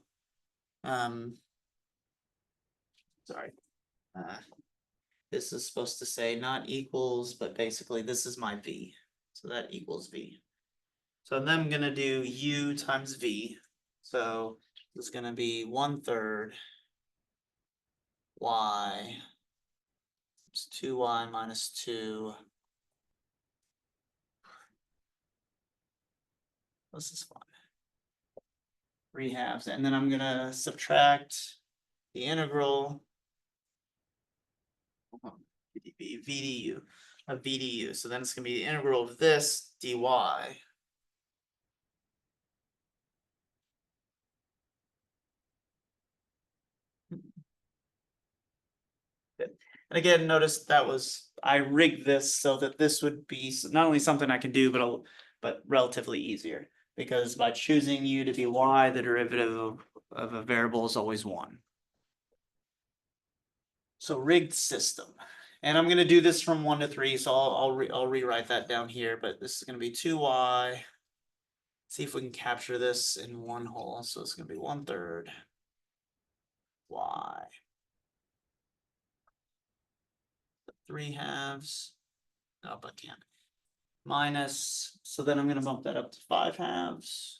sorry. This is supposed to say not equals, but basically this is my v. So that equals v. So then I'm gonna do u times v. So it's gonna be 1/3 y. It's 2y minus 2. This is fun. 3/2, and then I'm gonna subtract the integral VDU of VDU. So then it's gonna be the integral of this dy. And again, notice that was, I rigged this so that this would be not only something I can do, but relatively easier. Because by choosing u to be y, the derivative of a variable is always 1. So rigged system. And I'm gonna do this from 1 to 3, so I'll rewrite that down here, but this is gonna be 2y See if we can capture this in one whole. So it's gonna be 1/3 y. 3/2. Nope, I can't. Minus, so then I'm gonna bump that up to 5/2.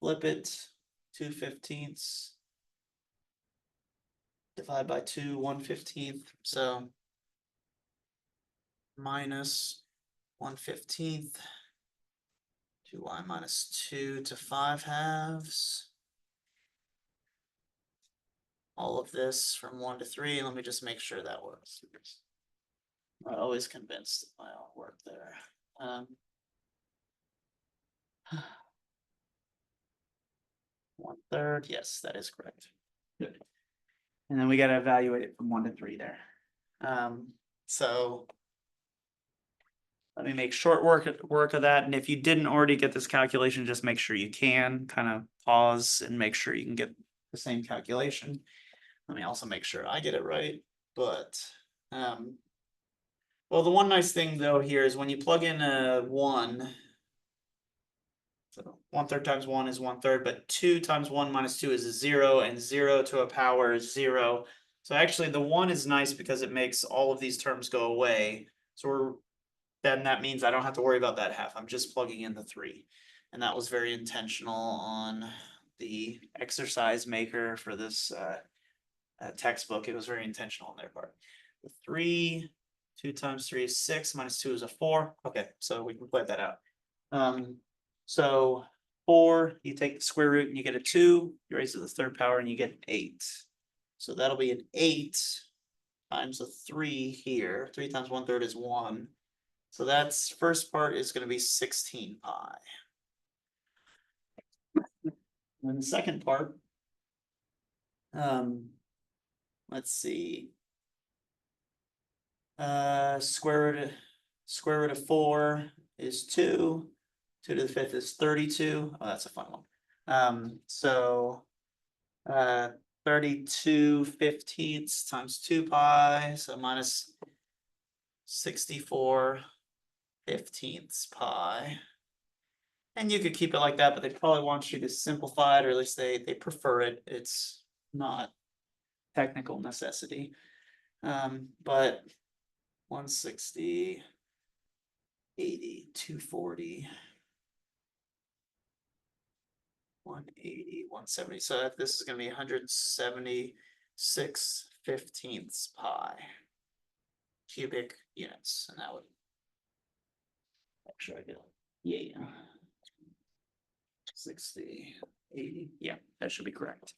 Flip it, 2/15. Divide by 2, 1/15. So minus 1/15. 2y minus 2 to 5/2. All of this from 1 to 3. Let me just make sure that works. I'm not always convinced of my own work there. 1/3, yes, that is correct. Good. And then we gotta evaluate it from 1 to 3 there. So let me make short work of that, and if you didn't already get this calculation, just make sure you can kind of pause and make sure you can get the same calculation. Let me also make sure I get it right, but well, the one nice thing though here is when you plug in a 1, so 1/3 times 1 is 1/3, but 2 times 1 minus 2 is a 0, and 0 to a power is 0. So actually the 1 is nice because it makes all of these terms go away. So then that means I don't have to worry about that half. I'm just plugging in the 3. And that was very intentional on the exercise maker for this textbook. It was very intentional on their part. The 3, 2 times 3 is 6, minus 2 is a 4. Okay, so we can play that out. So 4, you take the square root and you get a 2, you raise it to the 3rd power and you get an 8. So that'll be an 8 times a 3 here. 3 times 1/3 is 1. So that's first part is going to be 16 pi. And the second part, let's see. Square root of 4 is 2. 2 to the 5th is 32. Oh, that's a fun one. So 32/15 times 2 pi, so minus 64/15 pi. And you could keep it like that, but they probably want you to simplify it, or at least they prefer it. It's not technical necessity. But 160, 80, 240, 180, 170. So this is going to be 176/15 pi cubic units, and that would make sure I get it. Yeah. 60, 80. Yeah, that should be correct.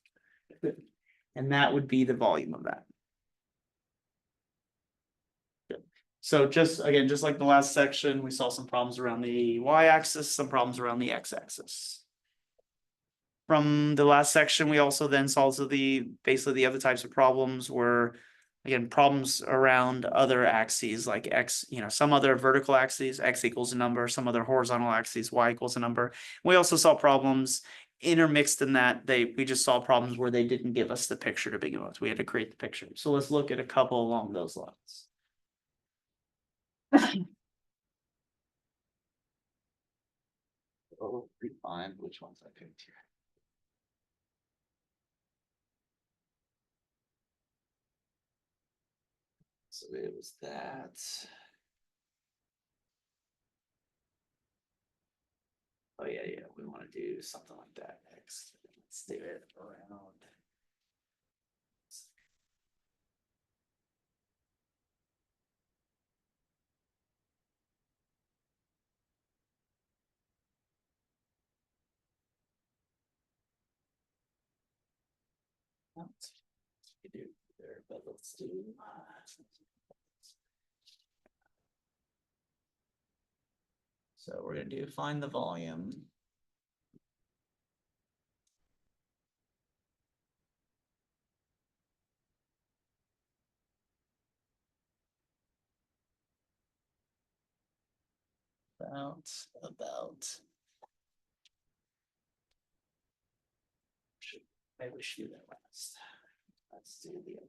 Good. And that would be the volume of that. Good. So just again, just like the last section, we saw some problems around the y-axis, some problems around the x-axis. From the last section, we also then solved basically the other types of problems were, again, problems around other axes like x, some other vertical axes, x equals a number, some other horizontal axes, y equals a number. We also saw problems intermixed in that we just saw problems where they didn't give us the picture to begin with. We had to create the picture. So let's look at a couple along those lines. Oh, refine which ones I picked here. So it was that. Oh yeah, we want to do something like that next. Let's do it around. You do there, but let's do. So we're gonna do find the volume. About. Maybe we should do that last. Let's do the other.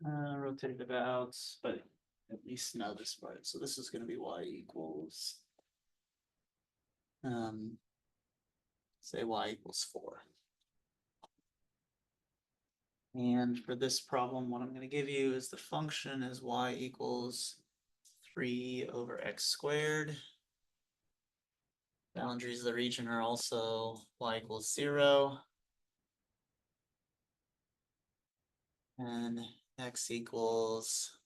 Rotate it about, but at least know this part. So this is gonna be y equals. Say y equals 4. And for this problem, what I'm gonna give you is the function is y equals 3 over x squared. Boundaries of the region are also y equals 0. And x equals.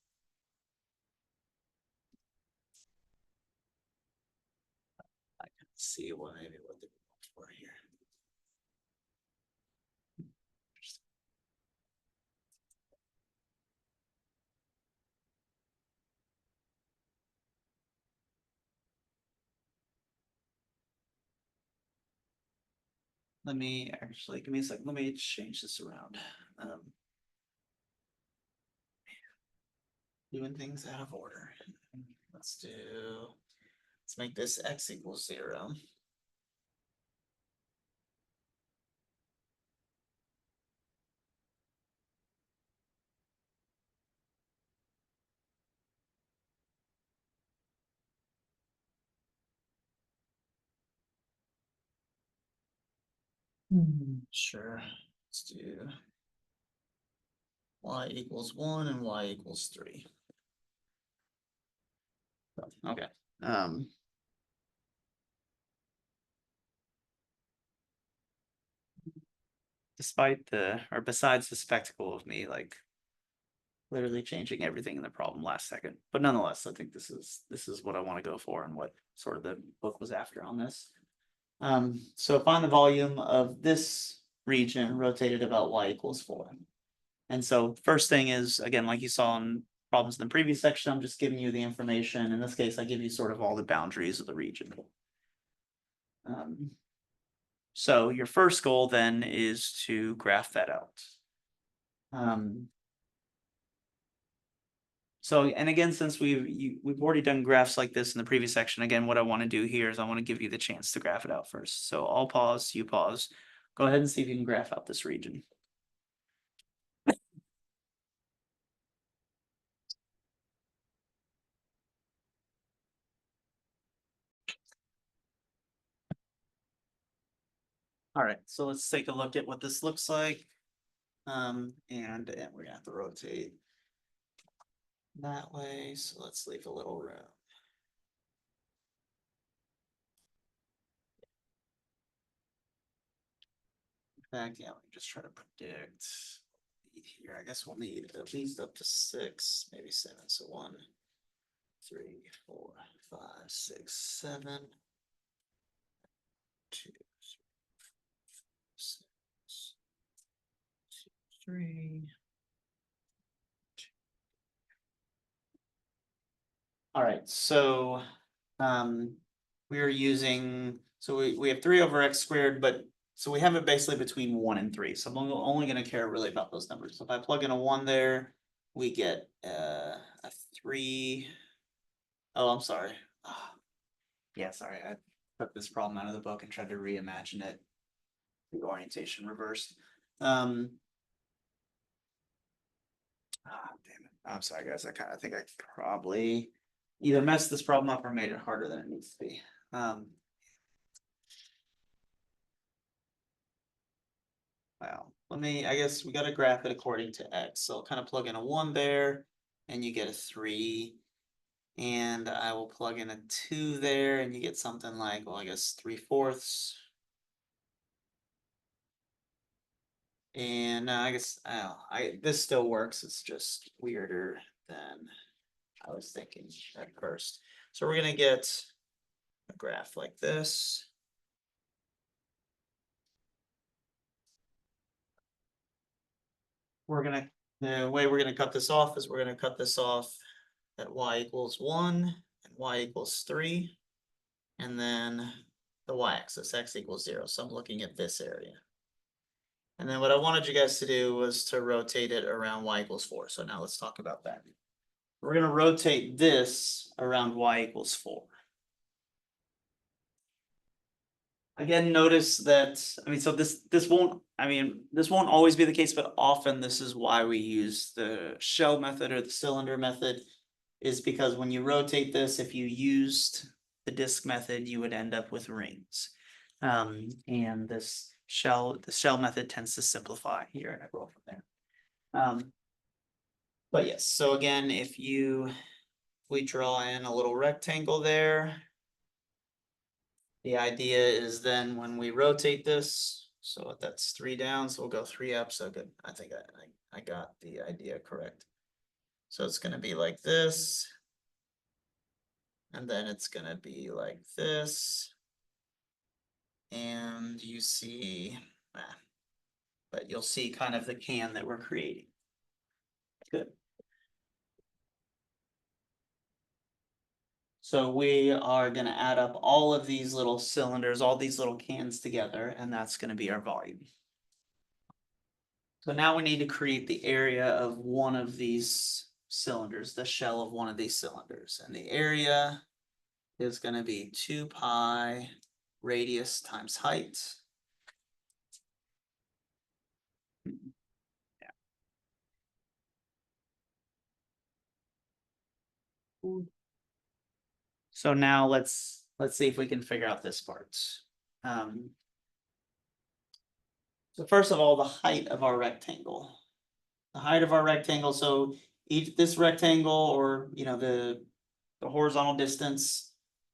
I can see what maybe what they're looking for here. Let me actually give me a second. Let me change this around. Doing things out of order. Let's make this x equals 0. Sure. Let's do y equals 1 and y equals 3. Okay. Besides the spectacle of me, like literally changing everything in the problem last second, but nonetheless, I think this is what I want to go for and what sort of the book was after on this. So find the volume of this region rotated about y equals 4. And so first thing is, again, like you saw in problems in the previous section, I'm just giving you the information. In this case, I give you sort of all the boundaries of the region. So your first goal then is to graph that out. So, and again, since we've already done graphs like this in the previous section, again, what I want to do here is I want to give you the chance to graph it out first. So I'll pause, you pause. Go ahead and see if you can graph out this region. All right, so let's take a look at what this looks like. And we're gonna have to rotate that way, so let's leave a little room. In fact, yeah, we can just try to predict here. I guess we'll need at least up to 6, maybe 7. So 1, 3, 4, 5, 6, 7, 2, 6, 2, 3. All right, so we're using, so we have 3 over x squared, but so we have it basically between 1 and 3. So I'm only going to care really about those numbers. So if I plug in a 1 there, we get a 3. Oh, I'm sorry. Yeah, sorry. I took this problem out of the book and tried to reimagine it. The orientation reversed. Damn it. I'm sorry, guys. I think I probably either messed this problem up or made it harder than it needs to be. Well, I guess we got to graph it according to x. So I'll kind of plug in a 1 there and you get a 3. And I will plug in a 2 there and you get something like, well, I guess 3/4. And I guess this still works. It's just weirder than I was thinking at first. So we're gonna get a graph like this. We're gonna The way we're gonna cut this off is we're gonna cut this off at y equals 1 and y equals 3. And then the y-axis, x equals 0. So I'm looking at this area. And then what I wanted you guys to do was to rotate it around y equals 4. So now let's talk about that. We're gonna rotate this around y equals 4. Again, notice that, so this won't always be the case, but often this is why we use the shell method or the cylinder method, is because when you rotate this, if you used the disk method, you would end up with rings. And the shell method tends to simplify here, and I roll from there. But yes, so again, if we draw in a little rectangle there. The idea is then when we rotate this, so that's 3 down, so we'll go 3 up. So good. I think I got the idea correct. So it's going to be like this. And then it's going to be like this. And you see, but you'll see kind of the can that we're creating. Good. So we are going to add up all of these little cylinders, all these little cans together, and that's going to be our volume. So now we need to create the area of one of these cylinders, the shell of one of these cylinders. And the area is going to be 2 pi radius times height. So now let's see if we can figure out this part. So first of all, the height of our rectangle. The height of our rectangle, so this rectangle, or the horizontal distance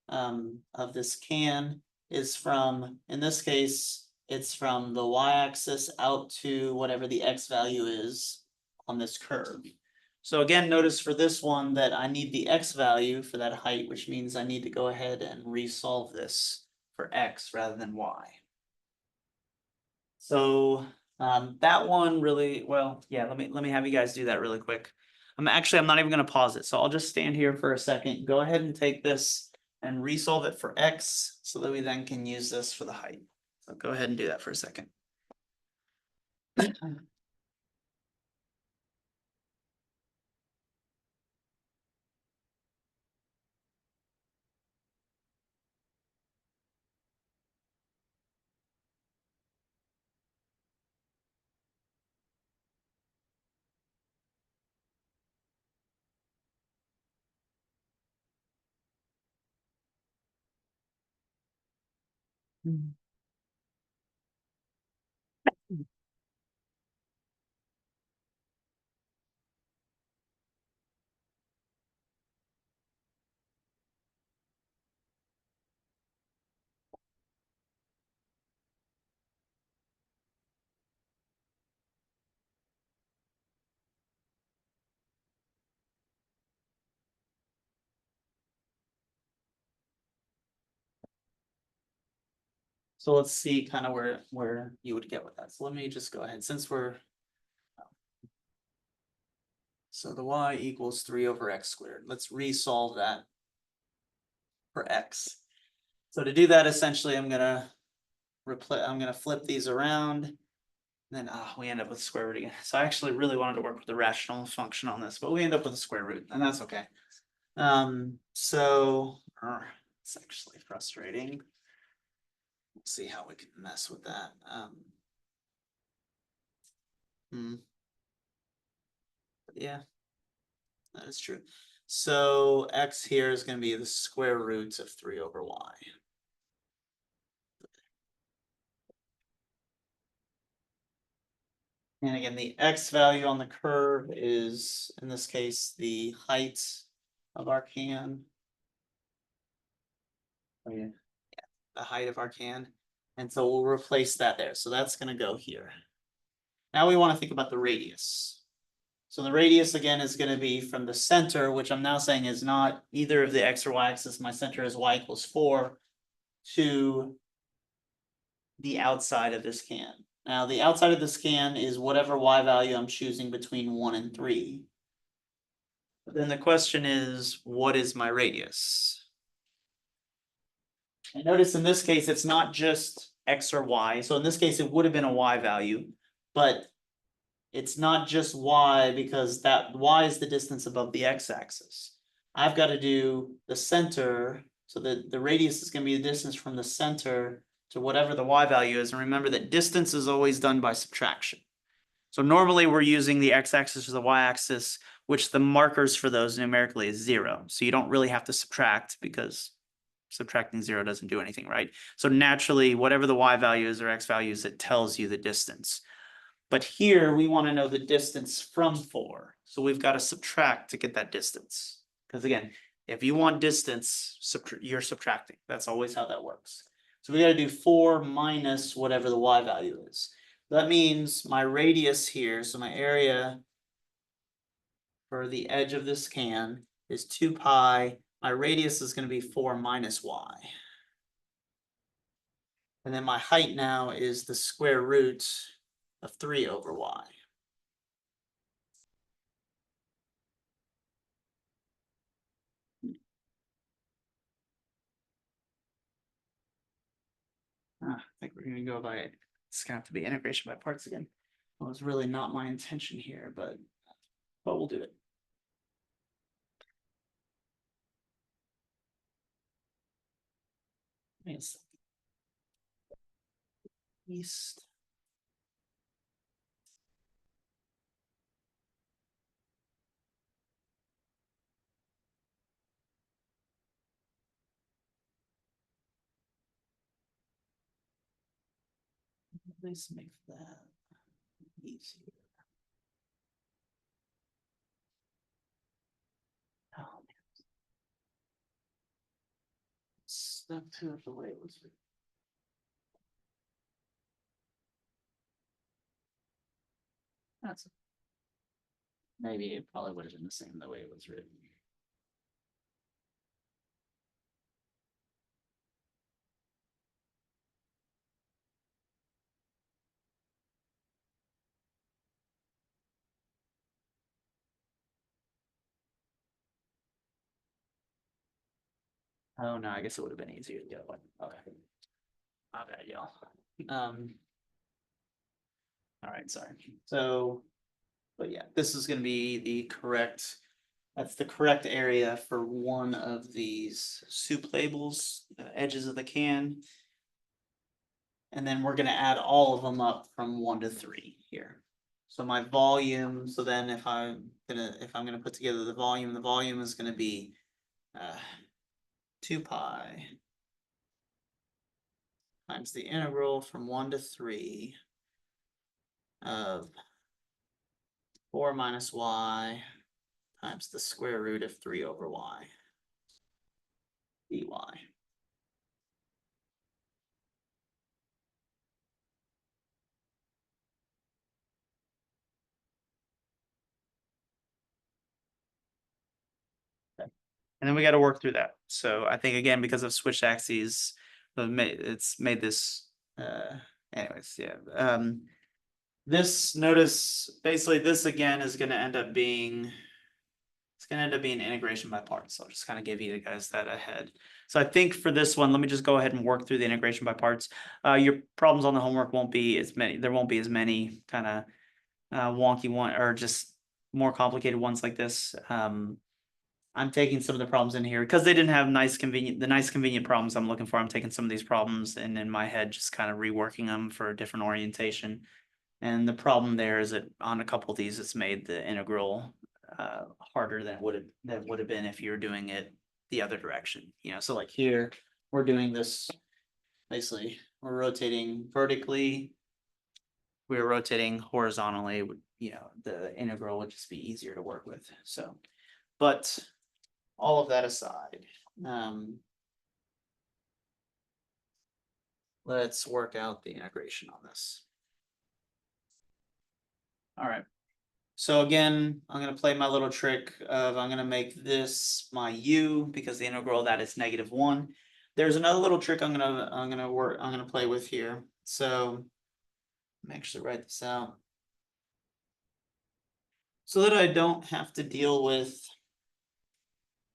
of this can is from, in this case, it's from the y-axis out to whatever the x value is on this curve. So again, notice for this one that I need the x value for that height, which means I need to go ahead and resolve this for x rather than y. So that one really, well, yeah, let me have you guys do that really quick. I'm not even going to pause it. So I'll just stand here for a second. Go ahead and take this and resolve it for x so that we then can use this for the height. So go ahead and do that for a second. So let's see kind of where you would get with that. So let me just go ahead, since so the y equals 3 over x squared. Let's resolve that for x. So to do that, essentially, I'm gonna flip these around. And then we end up with square root again. So I actually really wanted to work with the rational function on this, but we end up with a square root, and that's okay. So it's actually frustrating. Let's see how we can mess with that. Yeah, that is true. So x here is going to be the square root of 3 over y. And again, the x value on the curve is, in this case, the height of our can. Oh, yeah. The height of our can. And so we'll replace that there. So that's going to go here. Now we want to think about the radius. So the radius again is going to be from the center, which I'm now saying is not either of the x or y axis. My center is y equals 4 to the outside of this can. Now the outside of the scan is whatever y value I'm choosing between 1 and 3. But then the question is, what is my radius? And notice in this case, it's not just x or y. So in this case, it would have been a y value, but it's not just y because that y is the distance above the x-axis. I've got to do the center, so that the radius is going to be the distance from the center to whatever the y value is. And remember that distance is always done by subtraction. So normally we're using the x-axis or the y-axis, which the markers for those numerically is 0. So you don't really have to subtract because subtracting 0 doesn't do anything, right? So naturally, whatever the y value is or x value is, it tells you the distance. But here we want to know the distance from 4. So we've got to subtract to get that distance. Because again, if you want distance, you're subtracting. That's always how that works. So we got to do 4 minus whatever the y value is. That means my radius here, so my area for the edge of this can is 2 pi. My radius is going to be 4 minus y. And then my height now is the square root of 3 over y. I think we're gonna go by, it's gonna have to be integration by parts again. Well, it's really not my intention here, but we'll do it. Yes. East. Let's make that easier. Oh, man. Step 2 of the way it was written. That's maybe it probably would have been the same the way it was written. Oh no, I guess it would have been easier the other way. Okay. My bad, y'all. All right, sorry. So, but yeah, this is gonna be the correct, that's the correct area for one of these soup labels, the edges of the can. And then we're gonna add all of them up from 1 to 3 here. So my volume, so then if I'm gonna put together the volume is gonna be 2 pi times the integral from 1 to 3 of 4 minus y times the square root of 3 over y dy. And then we got to work through that. So I think again, because of switched axes, it's made this, anyways, yeah. This, notice, basically this again is gonna end up being, it's gonna end up being integration by parts. So I'll just kind of give you guys that ahead. So I think for this one, let me just go ahead and work through the integration by parts. Your problems on the homework won't be as many, there won't be as many kind of wonky one or just more complicated ones like this. I'm taking some of the problems in here because they didn't have nice convenient problems I'm looking for. I'm taking some of these problems and in my head just kind of reworking them for a different orientation. And the problem there is that on a couple of these, it's made the integral harder than it would have been if you're doing it the other direction. You know, so like here, we're doing this basically, we're rotating vertically. We're rotating horizontally. You know, the integral would just be easier to work with. So, but all of that aside, let's work out the integration on this. All right. So again, I'm gonna play my little trick of I'm gonna make this my u because the integral of that is -1. There's another little trick I'm gonna play with here. So Let me actually write this out. So that I don't have to deal with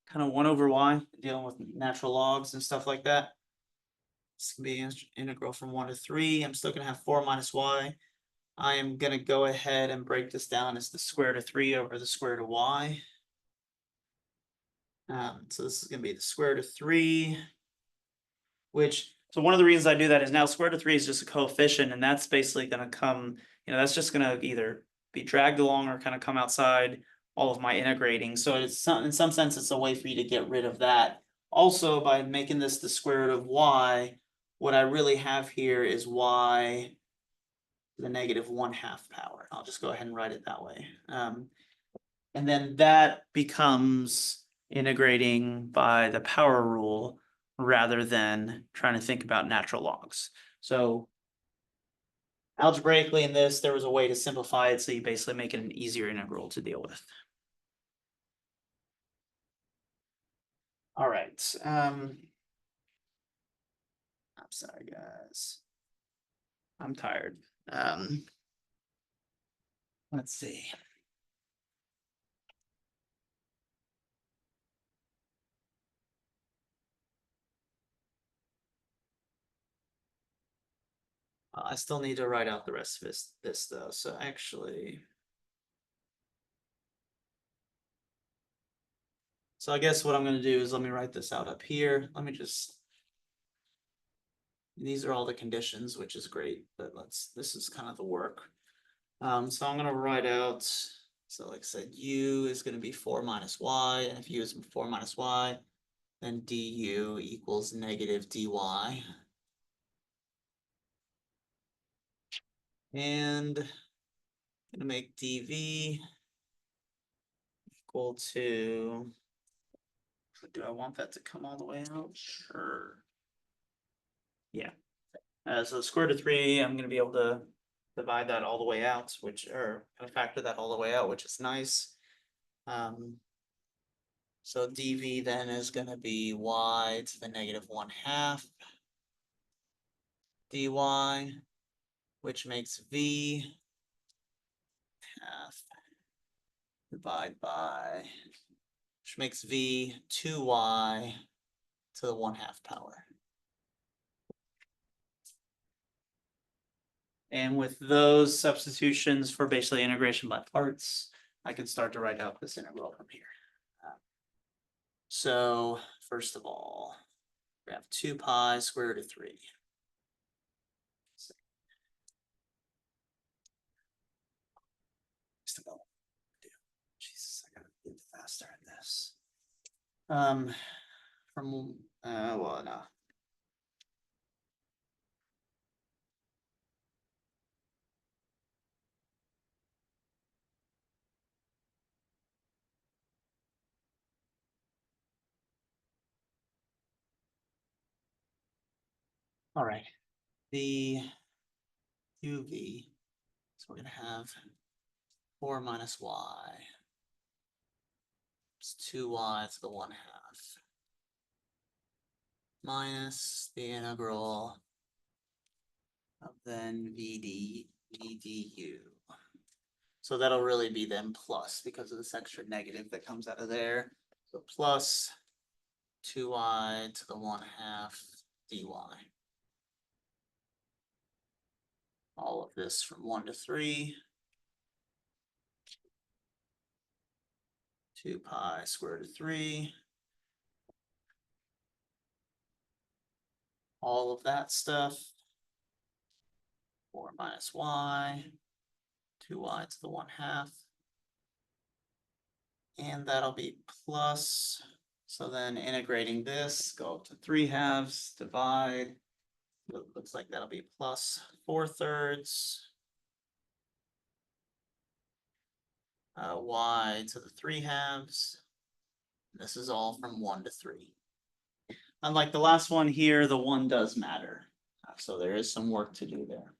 kind of 1 over y, dealing with natural logs and stuff like that. This can be integral from 1 to 3. I'm still gonna have 4 minus y. I am gonna go ahead and break this down as the square root of 3 over the square root of y. So this is gonna be the square root of 3, so one of the reasons I do that is now square root of 3 is just a coefficient, and that's basically gonna come, that's just gonna either be dragged along or kind of come outside all of my integrating. So it's in some sense, it's a way for you to get rid of that. Also, by making this the square root of y, what I really have here is y to the negative 1/2 power. I'll just go ahead and write it that way. And then that becomes integrating by the power rule rather than trying to think about natural logs. So algebraically in this, there was a way to simplify it, so you basically make it an easier integral to deal with. All right. I'm sorry, guys. I'm tired. Let's see. I still need to write out the rest of this though. So actually, so I guess what I'm going to do is let me write this out up here. Let me just, these are all the conditions, which is great, but this is kind of the work. So I'm going to write out, so like I said, u is going to be 4 minus y, and if u is 4 minus y, then du equals negative dy. And I'm going to make dv equal to, do I want that to come all the way out? Sure. Yeah. So the square root of 3, I'm going to be able to divide that all the way out, or kind of factor that all the way out, which is nice. So dv then is going to be y to the negative 1/2 dy, which makes v half divide by, which makes v 2y to the 1/2 power. And with those substitutions for basically integration by parts, I can start to write out this integral from here. So first of all, we have 2 pi square root of 3. Jesus, I gotta get faster at this. Well, no. All right, the uv, so we're gonna have 4 minus y. It's 2y to the 1/2 minus the integral of then vdu. So that'll really be then plus because of this extra negative that comes out of there. So plus 2y to the 1/2 dy. All of this from 1 to 3. 2 pi square root of 3. All of that stuff. 4 minus y. 2y to the 1/2. And that'll be plus. So then integrating this, go up to 3/2, divide. It looks like that'll be plus 4/3. Y to the 3/2. This is all from 1 to 3. Unlike the last one here, the 1 does matter. So there is some work to do there.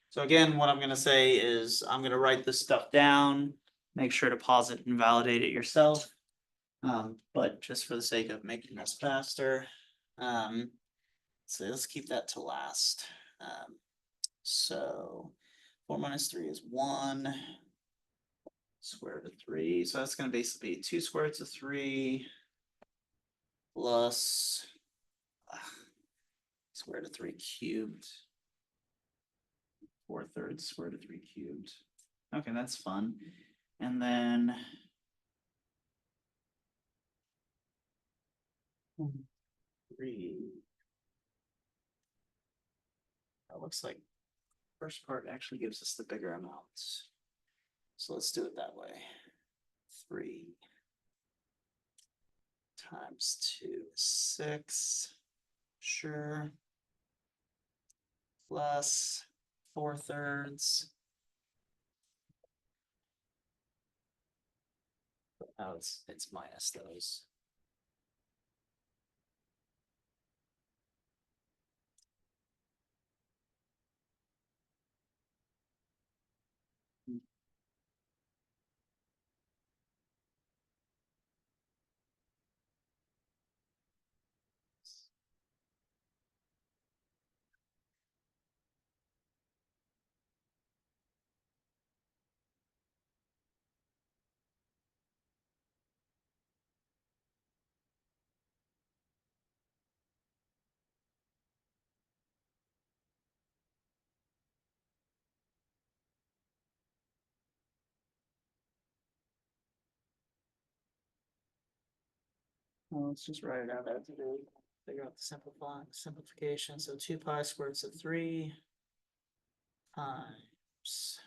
So again, what I'm going to say is I'm going to write this stuff down, make sure to pause it and validate it yourself. But just for the sake of making this faster, so let's keep that to last. So 4 minus 3 is 1. Square root of 3, so that's gonna basically be 2 square roots of 3 plus square root of 3 cubed. 4/3 square root of 3 cubed. Okay, that's fun. And then 3. That looks like first part actually gives us the bigger amounts. So let's do it that way. 3 times 2 is 6. Sure. Plus 4/3. Oh, it's minus those. Well, let's just write it out as it is. Figure out the simplification. So 2 pi squared root of 3 times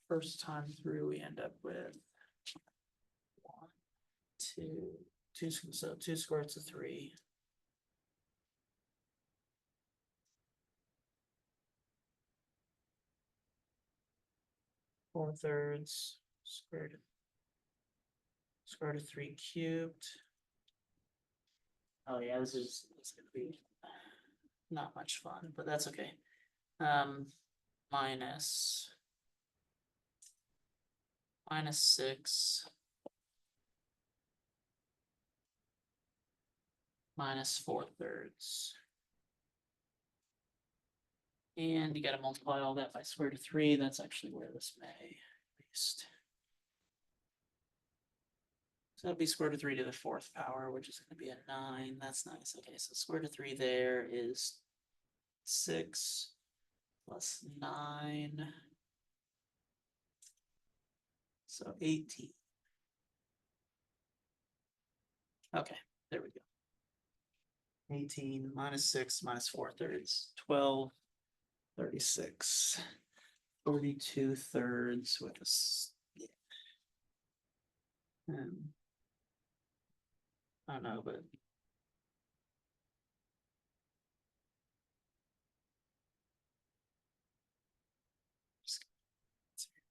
first time through we end up with 1, 2, so 2 square roots of 3. Four thirds square root of 3 cubed. Oh yeah, it's gonna be not much fun, but that's okay. Minus 6 minus 4/3. And you gotta multiply all that by square root of 3. That's actually where this may at least. So that'll be square root of 3 to the 4th power, which is gonna be a 9. That's nice. Okay, so square root of 3 there is 6 plus 9. So 18. Okay, there we go. 18 minus 6 minus 4/3, 12, 36, 42/3 with a, I don't know, but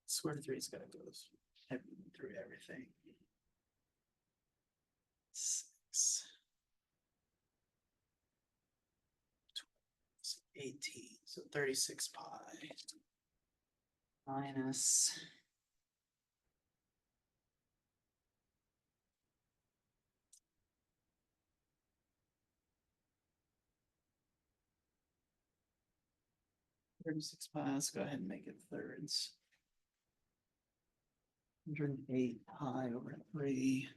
square root of 3 is gonna go through everything. 6, 18, so 36 pi minus 36 pi. Let's go ahead and make it thirds. 108 pi over 3.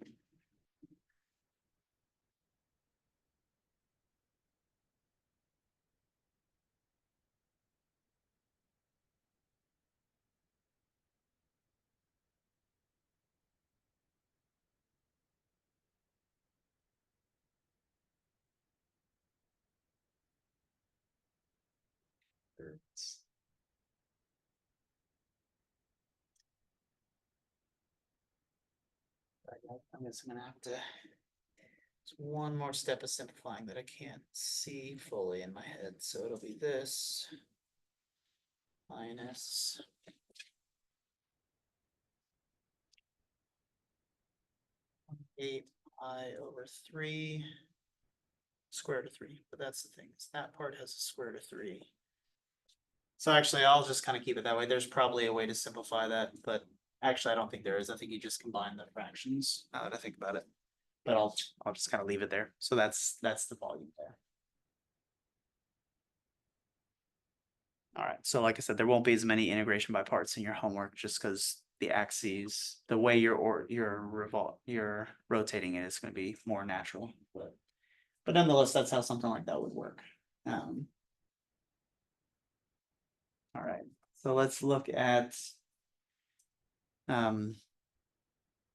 Thirds. I'm just gonna have to. It's one more step of simplifying that I can't see fully in my head, so it'll be this minus 8 pi over 3 square root of 3. But that's the thing, is that part has a square root of 3. So actually, I'll just kind of keep it that way. There's probably a way to simplify that, but actually, I don't think there is. I think you just combine the fractions, now that I think about it. But I'll just kind of leave it there. So that's the volume there. All right, so like I said, there won't be as many integration by parts in your homework just because the axes, the way you're rotating it is going to be more natural. But nonetheless, that's how something like that would work. All right, so let's look at. No,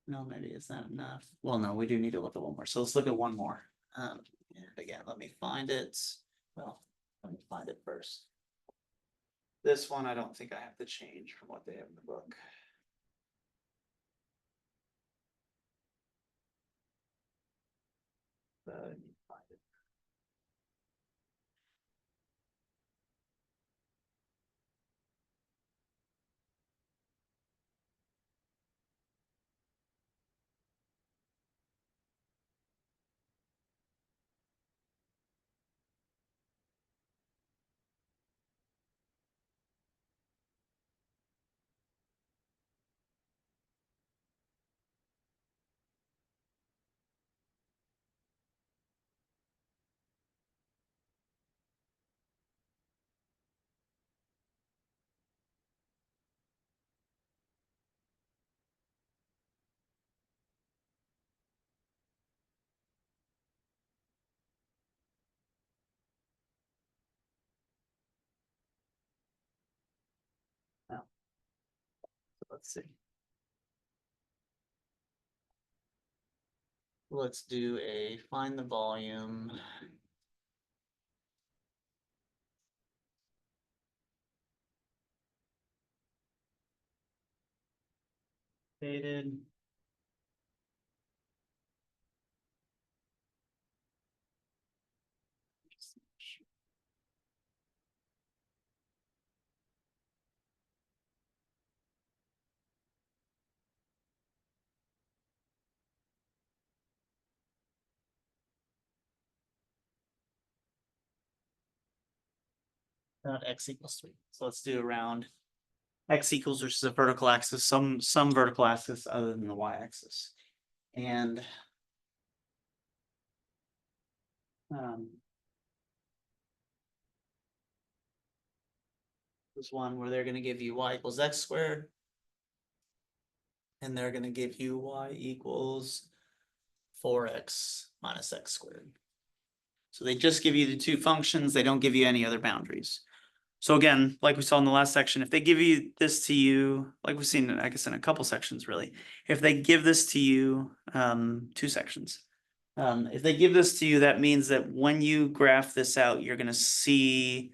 maybe it's not enough. Well, no, we do need to look at one more. So let's look at one more. And again, let me find it. Well, let me find it first. This one, I don't think I have to change from what they have in the book. Let me find it. Oh, let's see. Let's do a find the volume. Dated. X equals 3. So let's do around X equals, which is a vertical axis, some vertical axis other than the Y axis. And this one where they're going to give you Y equals X squared. And they're going to give you Y equals 4X minus X squared. So they just give you the two functions. They don't give you any other boundaries. So again, like we saw in the last section, if they give you this to you, like we've seen, I guess, in a couple sections, really, if they give this to you, 2 sections, if they give this to you, that means that when you graph this out, you're going to see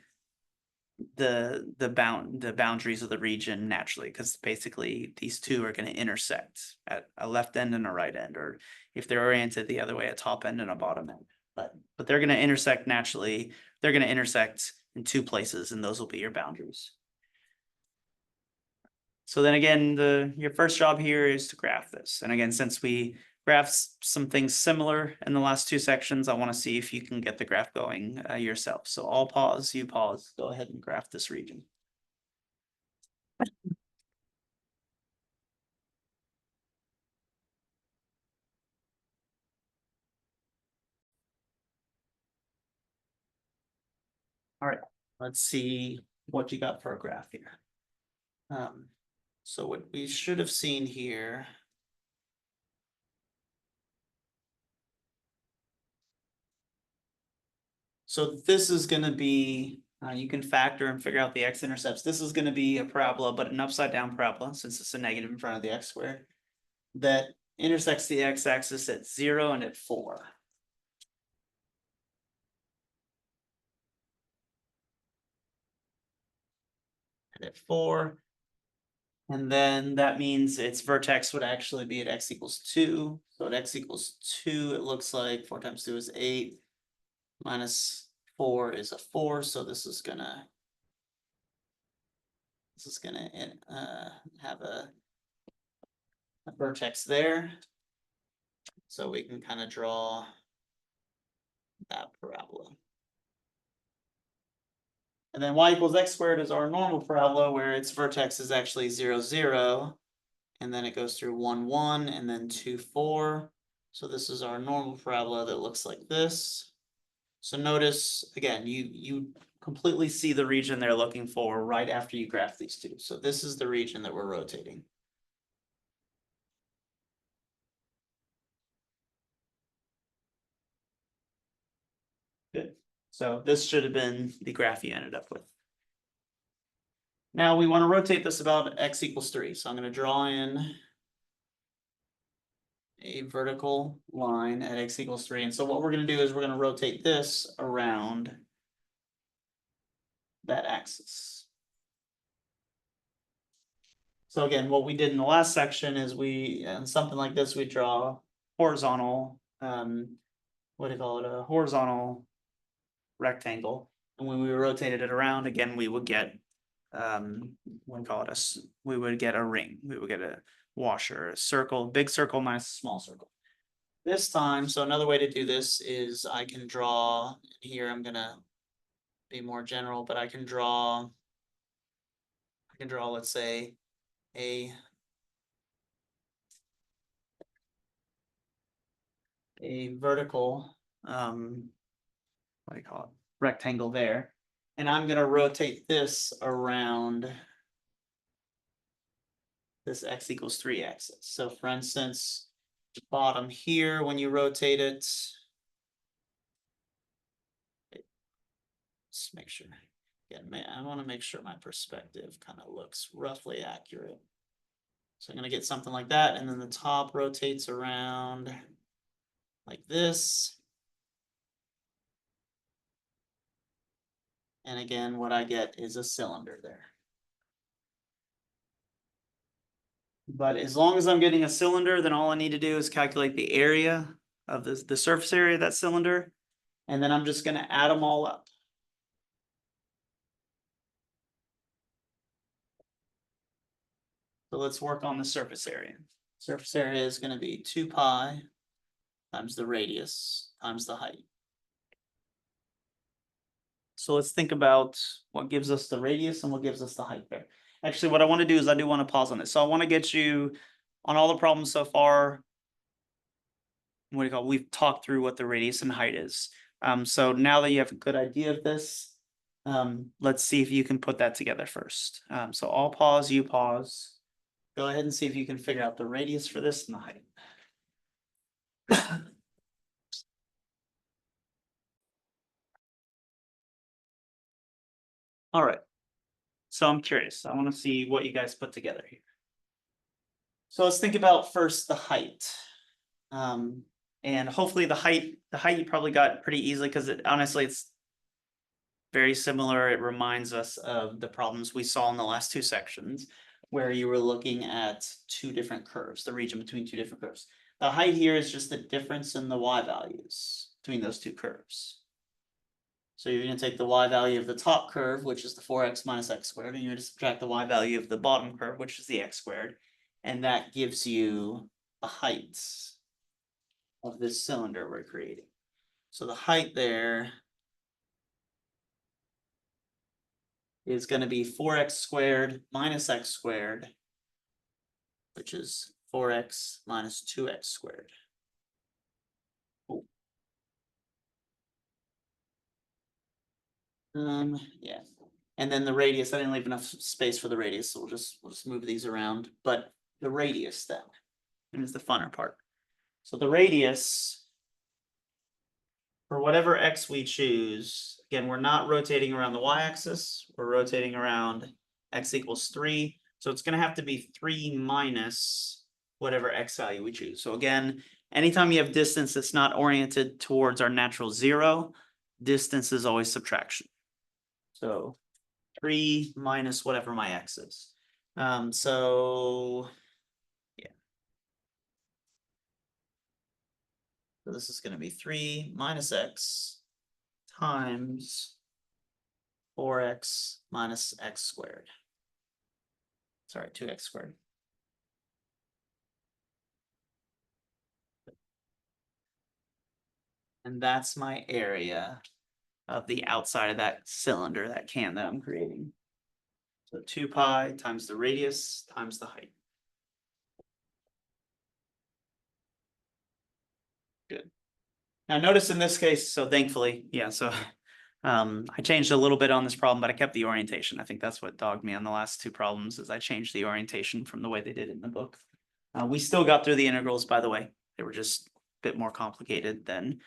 the boundaries of the region naturally, because basically these two are going to intersect at a left end and a right end, or if they're oriented the other way, a top end and a bottom end. But they're going to intersect naturally. They're going to intersect in 2 places, and those will be your boundaries. So then again, your first job here is to graph this. And again, since we graphed some things similar in the last 2 sections, I want to see if you can get the graph going yourself. So I'll pause, you pause, go ahead and graph this region. All right, let's see what you got for a graph here. So what we should have seen here. So this is going to be, you can factor and figure out the x-intercepts. This is going to be a parabola, but an upside down parabola, since it's a negative in front of the x squared, that intersects the x-axis at 0 and at 4. And at 4. And then that means its vertex would actually be at x equals 2. So at x equals 2, it looks like 4 times 2 is 8. Minus 4 is a 4. So this is gonna have a vertex there. So we can kind of draw that parabola. And then y equals x squared is our normal parabola, where its vertex is actually 0, 0. And then it goes through 1, 1, and then 2, 4. So this is our normal parabola that looks like this. So notice, again, you completely see the region they're looking for right after you graph these two. So this is the region that we're rotating. Good. So this should have been the graph you ended up with. Now we want to rotate this about x equals 3. So I'm going to draw in a vertical line at x equals 3. And so what we're going to do is we're going to rotate this around that axis. So again, what we did in the last section is in something like this, we draw horizontal, what do you call it? A horizontal rectangle. And when we rotated it around, again, we would get, we would get a ring. We would get a washer, a circle, big circle minus a small circle. This time, so another way to do this is I can draw, here I'm gonna be more general, but I can draw, let's say, a vertical, what do you call it, rectangle there. And I'm gonna rotate this around this x equals 3 axis. So for instance, the bottom here, when you rotate it, let's make sure, again, I want to make sure my perspective kind of looks roughly accurate. So I'm going to get something like that, and then the top rotates around like this. And again, what I get is a cylinder there. But as long as I'm getting a cylinder, then all I need to do is calculate the area of the surface area of that cylinder. And then I'm just going to add them all up. So let's work on the surface area. Surface area is going to be 2 pi times the radius times the height. So let's think about what gives us the radius and what gives us the height there. Actually, what I want to do is I do want to pause on this. So I want to get you on all the problems so far. What do you call it? We've talked through what the radius and height is. So now that you have a good idea of this, let's see if you can put that together first. So I'll pause, you pause. Go ahead and see if you can figure out the radius for this and the height. All right. So I'm curious. I want to see what you guys put together here. So let's think about first the height. And hopefully the height you probably got pretty easily because honestly it's very similar. It reminds us of the problems we saw in the last two sections where you were looking at two different curves, the region between two different curves. The height here is just the difference in the y values between those two curves. So you're going to take the y value of the top curve, which is the 4x minus x squared, and you're going to subtract the y value of the bottom curve, which is the x squared. And that gives you the height of this cylinder we're creating. So the height there is going to be 4x squared minus x squared, which is 4x minus 2x squared. Yeah. And then the radius, I didn't leave enough space for the radius, so we'll just move these around. But the radius then is the funner part. So the radius, for whatever x we choose, again, we're not rotating around the y-axis, we're rotating around x equals 3. So it's going to have to be 3 minus whatever x value we choose. So again, anytime you have distance that's not oriented towards our natural 0, distance is always subtraction. So 3 minus whatever my x is. So yeah. So this is going to be 3 minus x times 4x minus x squared. Sorry, 2x squared. And that's my area of the outside of that cylinder, that can that I'm creating. So 2 pi times the radius times the height. Good. Now notice in this case, so thankfully, yeah, so I changed a little bit on this problem, but I kept the orientation. I think that's what dogged me on the last two problems is I changed the orientation from the way they did it in the book. We still got through the integrals, by the way. They were just a bit more complicated than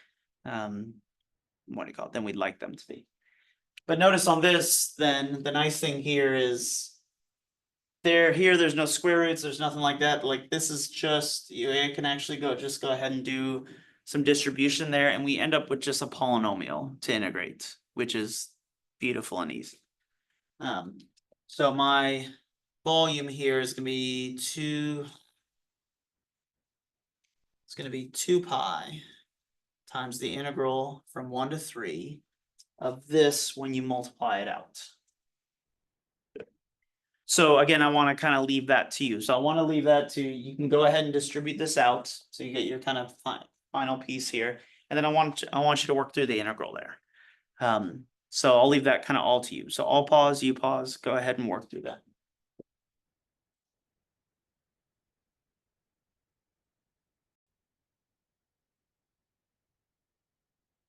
what do you call it, than we'd like them to be. But notice on this, then the nice thing here is there's no square roots, there's nothing like that. Like this is just, I can actually go ahead and do some distribution there, and we end up with just a polynomial to integrate, which is beautiful and easy. So my volume here is gonna be 2 pi times the integral from 1 to 3 of this when you multiply it out. So again, I want to kind of leave that to you. So I want to leave that to, you can go ahead and distribute this out. So you get your kind of final piece here. And then I want you to work through the integral there. So I'll leave that kind of all to you. So I'll pause, you pause, go ahead and work through that.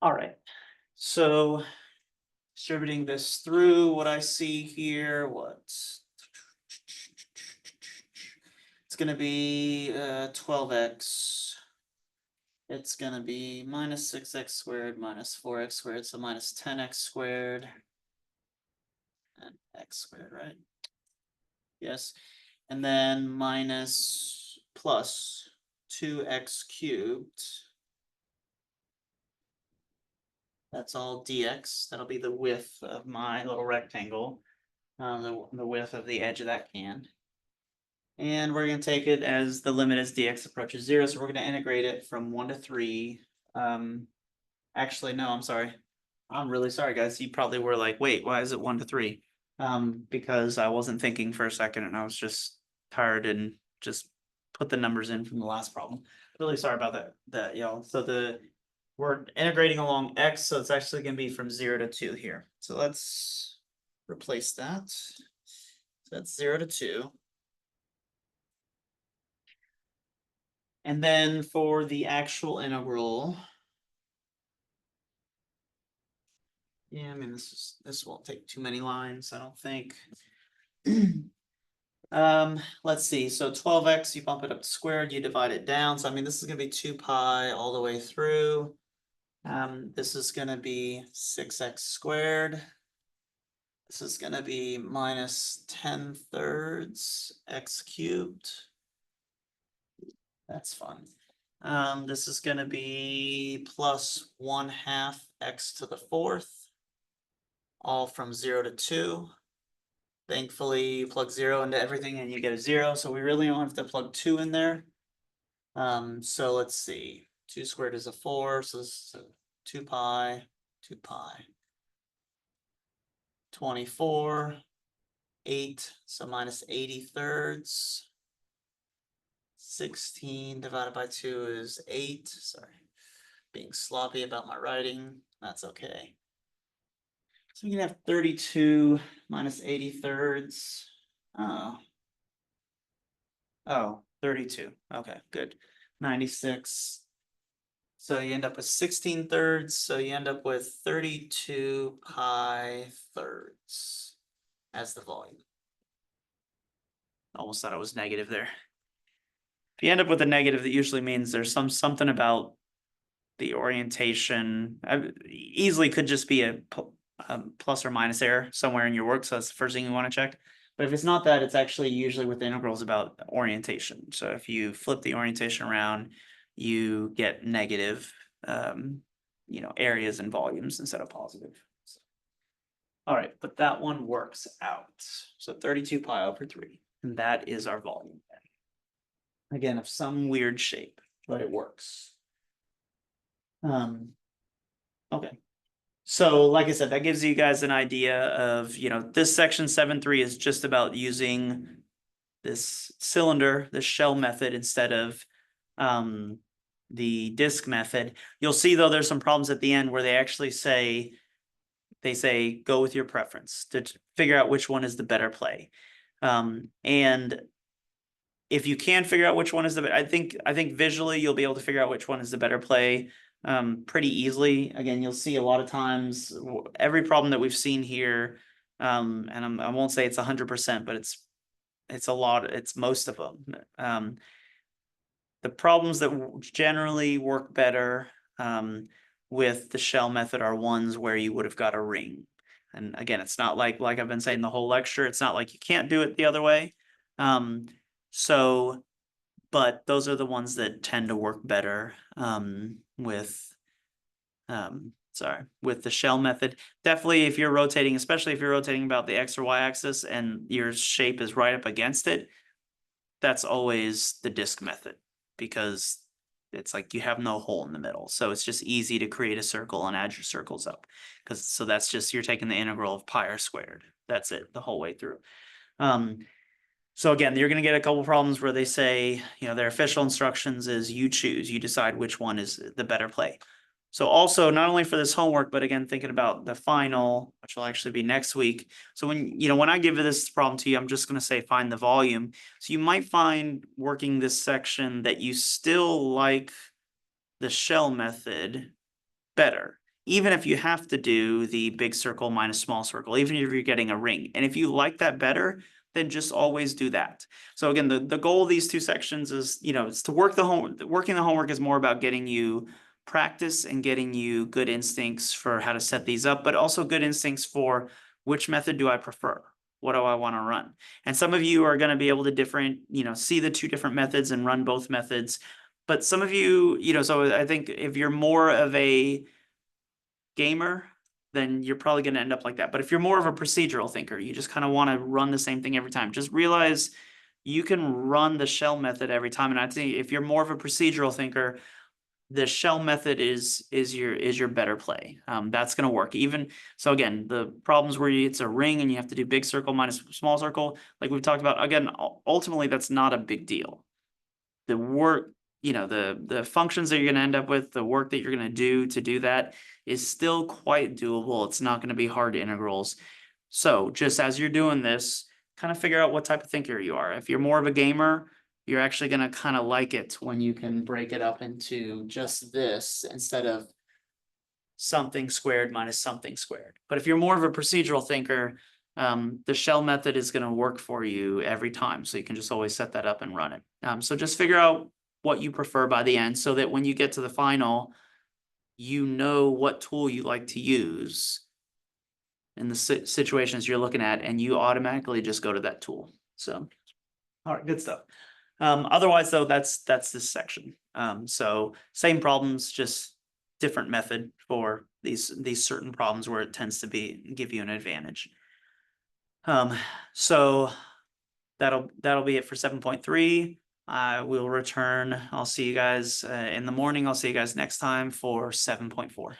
All right. So distributing this through, what I see here, it's going to be 12x. It's going to be minus 6x squared minus 4x squared, so minus 10x squared and x squared, right? Yes. And then minus plus 2x cubed. That's all dx. That'll be the width of my little rectangle, the width of the edge of that can. And we're going to take it as the limit as dx approaches 0. So we're going to integrate it from 1 to 3. Actually, no, I'm sorry. I'm really sorry, guys. You probably were like, wait, why is it 1 to 3? Because I wasn't thinking for a second and I was just tired and just put the numbers in from the last problem. Really sorry about that, y'all. So we're integrating along x, so it's actually going to be from 0 to 2 here. So let's replace that. So that's 0 to 2. And then for the actual integral, yeah, I mean, this won't take too many lines, I don't think. Let's see, so 12x, you bump it up to squared, you divide it down. So I mean, this is going to be 2 pi all the way through. This is going to be 6x squared. This is going to be minus 10/3 x cubed. That's fun. This is going to be plus 1/2 x to the 4th, all from 0 to 2. Thankfully, you plug 0 into everything and you get a 0. So we really don't have to plug 2 in there. So let's see. 2 squared is a 4. So this is 2 pi, 2 pi. 24, 8. So minus 80/3. 16 divided by 2 is 8. Sorry, being sloppy about my writing. That's okay. So we can have 32 minus 80/3. Oh, 32. Okay, good. 96. So you end up with 16/3. So you end up with 32 pi/3 as the volume. Almost thought it was negative there. If you end up with a negative, that usually means there's something about the orientation. Easily could just be a plus or minus error somewhere in your work. So that's the first thing you want to check. But if it's not that, it's actually usually with integrals about orientation. So if you flip the orientation around, you get negative, areas and volumes instead of positive. All right, but that one works out. So 32 pi over 3, and that is our volume. Again, of some weird shape, but it works. Okay. So like I said, that gives you guys an idea of, this section 7.3 is just about using this cylinder, the shell method instead of the disk method. You'll see though, there's some problems at the end where they actually say, go with your preference to figure out which one is the better play. And if you can figure out which one is the better, I think visually you'll be able to figure out which one is the better play. pretty easily. Again, you'll see a lot of times every problem that we've seen here, and I won't say it's 100%, but it's a lot, it's most of them. The problems that generally work better with the shell method are ones where you would have got a ring. And again, it's not like I've been saying the whole lecture, it's not like you can't do it the other way. But those are the ones that tend to work better with the shell method. Definitely if you're rotating, especially if you're rotating about the X or Y axis and your shape is right up against it, that's always the disk method, because it's like you have no hole in the middle. So it's just easy to create a circle and add your circles up. So that's just, you're taking the integral of pi r squared. That's it the whole way through. So again, you're going to get a couple problems where they say, their official instructions is you choose, you decide which one is the better play. So also, not only for this homework, but again, thinking about the final, which will actually be next week. So when I give this problem to you, I'm just going to say find the volume. So you might find working this section that you still like the shell method better, even if you have to do the big circle minus small circle, even if you're getting a ring. And if you like that better, then just always do that. So again, the goal of these two sections is, it's to work working the homework is more about getting you practice and getting you good instincts for how to set these up, but also good instincts for which method do I prefer? What do I want to run? And some of you are going to be able to see the two different methods and run both methods. But some of you, so I think if you're more of a gamer, then you're probably going to end up like that. But if you're more of a procedural thinker, you just kind of want to run the same thing every time, just realize you can run the shell method every time. And I'd say if you're more of a procedural thinker, the shell method is your better play. That's going to work. Even so, again, the problems where it's a ring and you have to do big circle minus small circle, like we've talked about, again, ultimately that's not a big deal. The work, the functions that you're going to end up with, the work that you're going to do that is still quite doable. It's not going to be hard integrals. So just as you're doing this, kind of figure out what type of thinker you are. If you're more of a gamer, you're actually going to kind of like it when you can break it up into just this instead of something squared minus something squared. But if you're more of a procedural thinker, the shell method is going to work for you every time. So you can just always set that up and run it. So just figure out what you prefer by the end so that when you get to the final, you know what tool you like to use in the situations you're looking at, and you automatically just go to that tool. So, all right, good stuff. Otherwise though, that's this section. So same problems, just different method for these certain problems where it tends to give you an advantage. So that'll be it for 7.3. I will return. I'll see you guys in the morning. I'll see you guys next time for 7.4.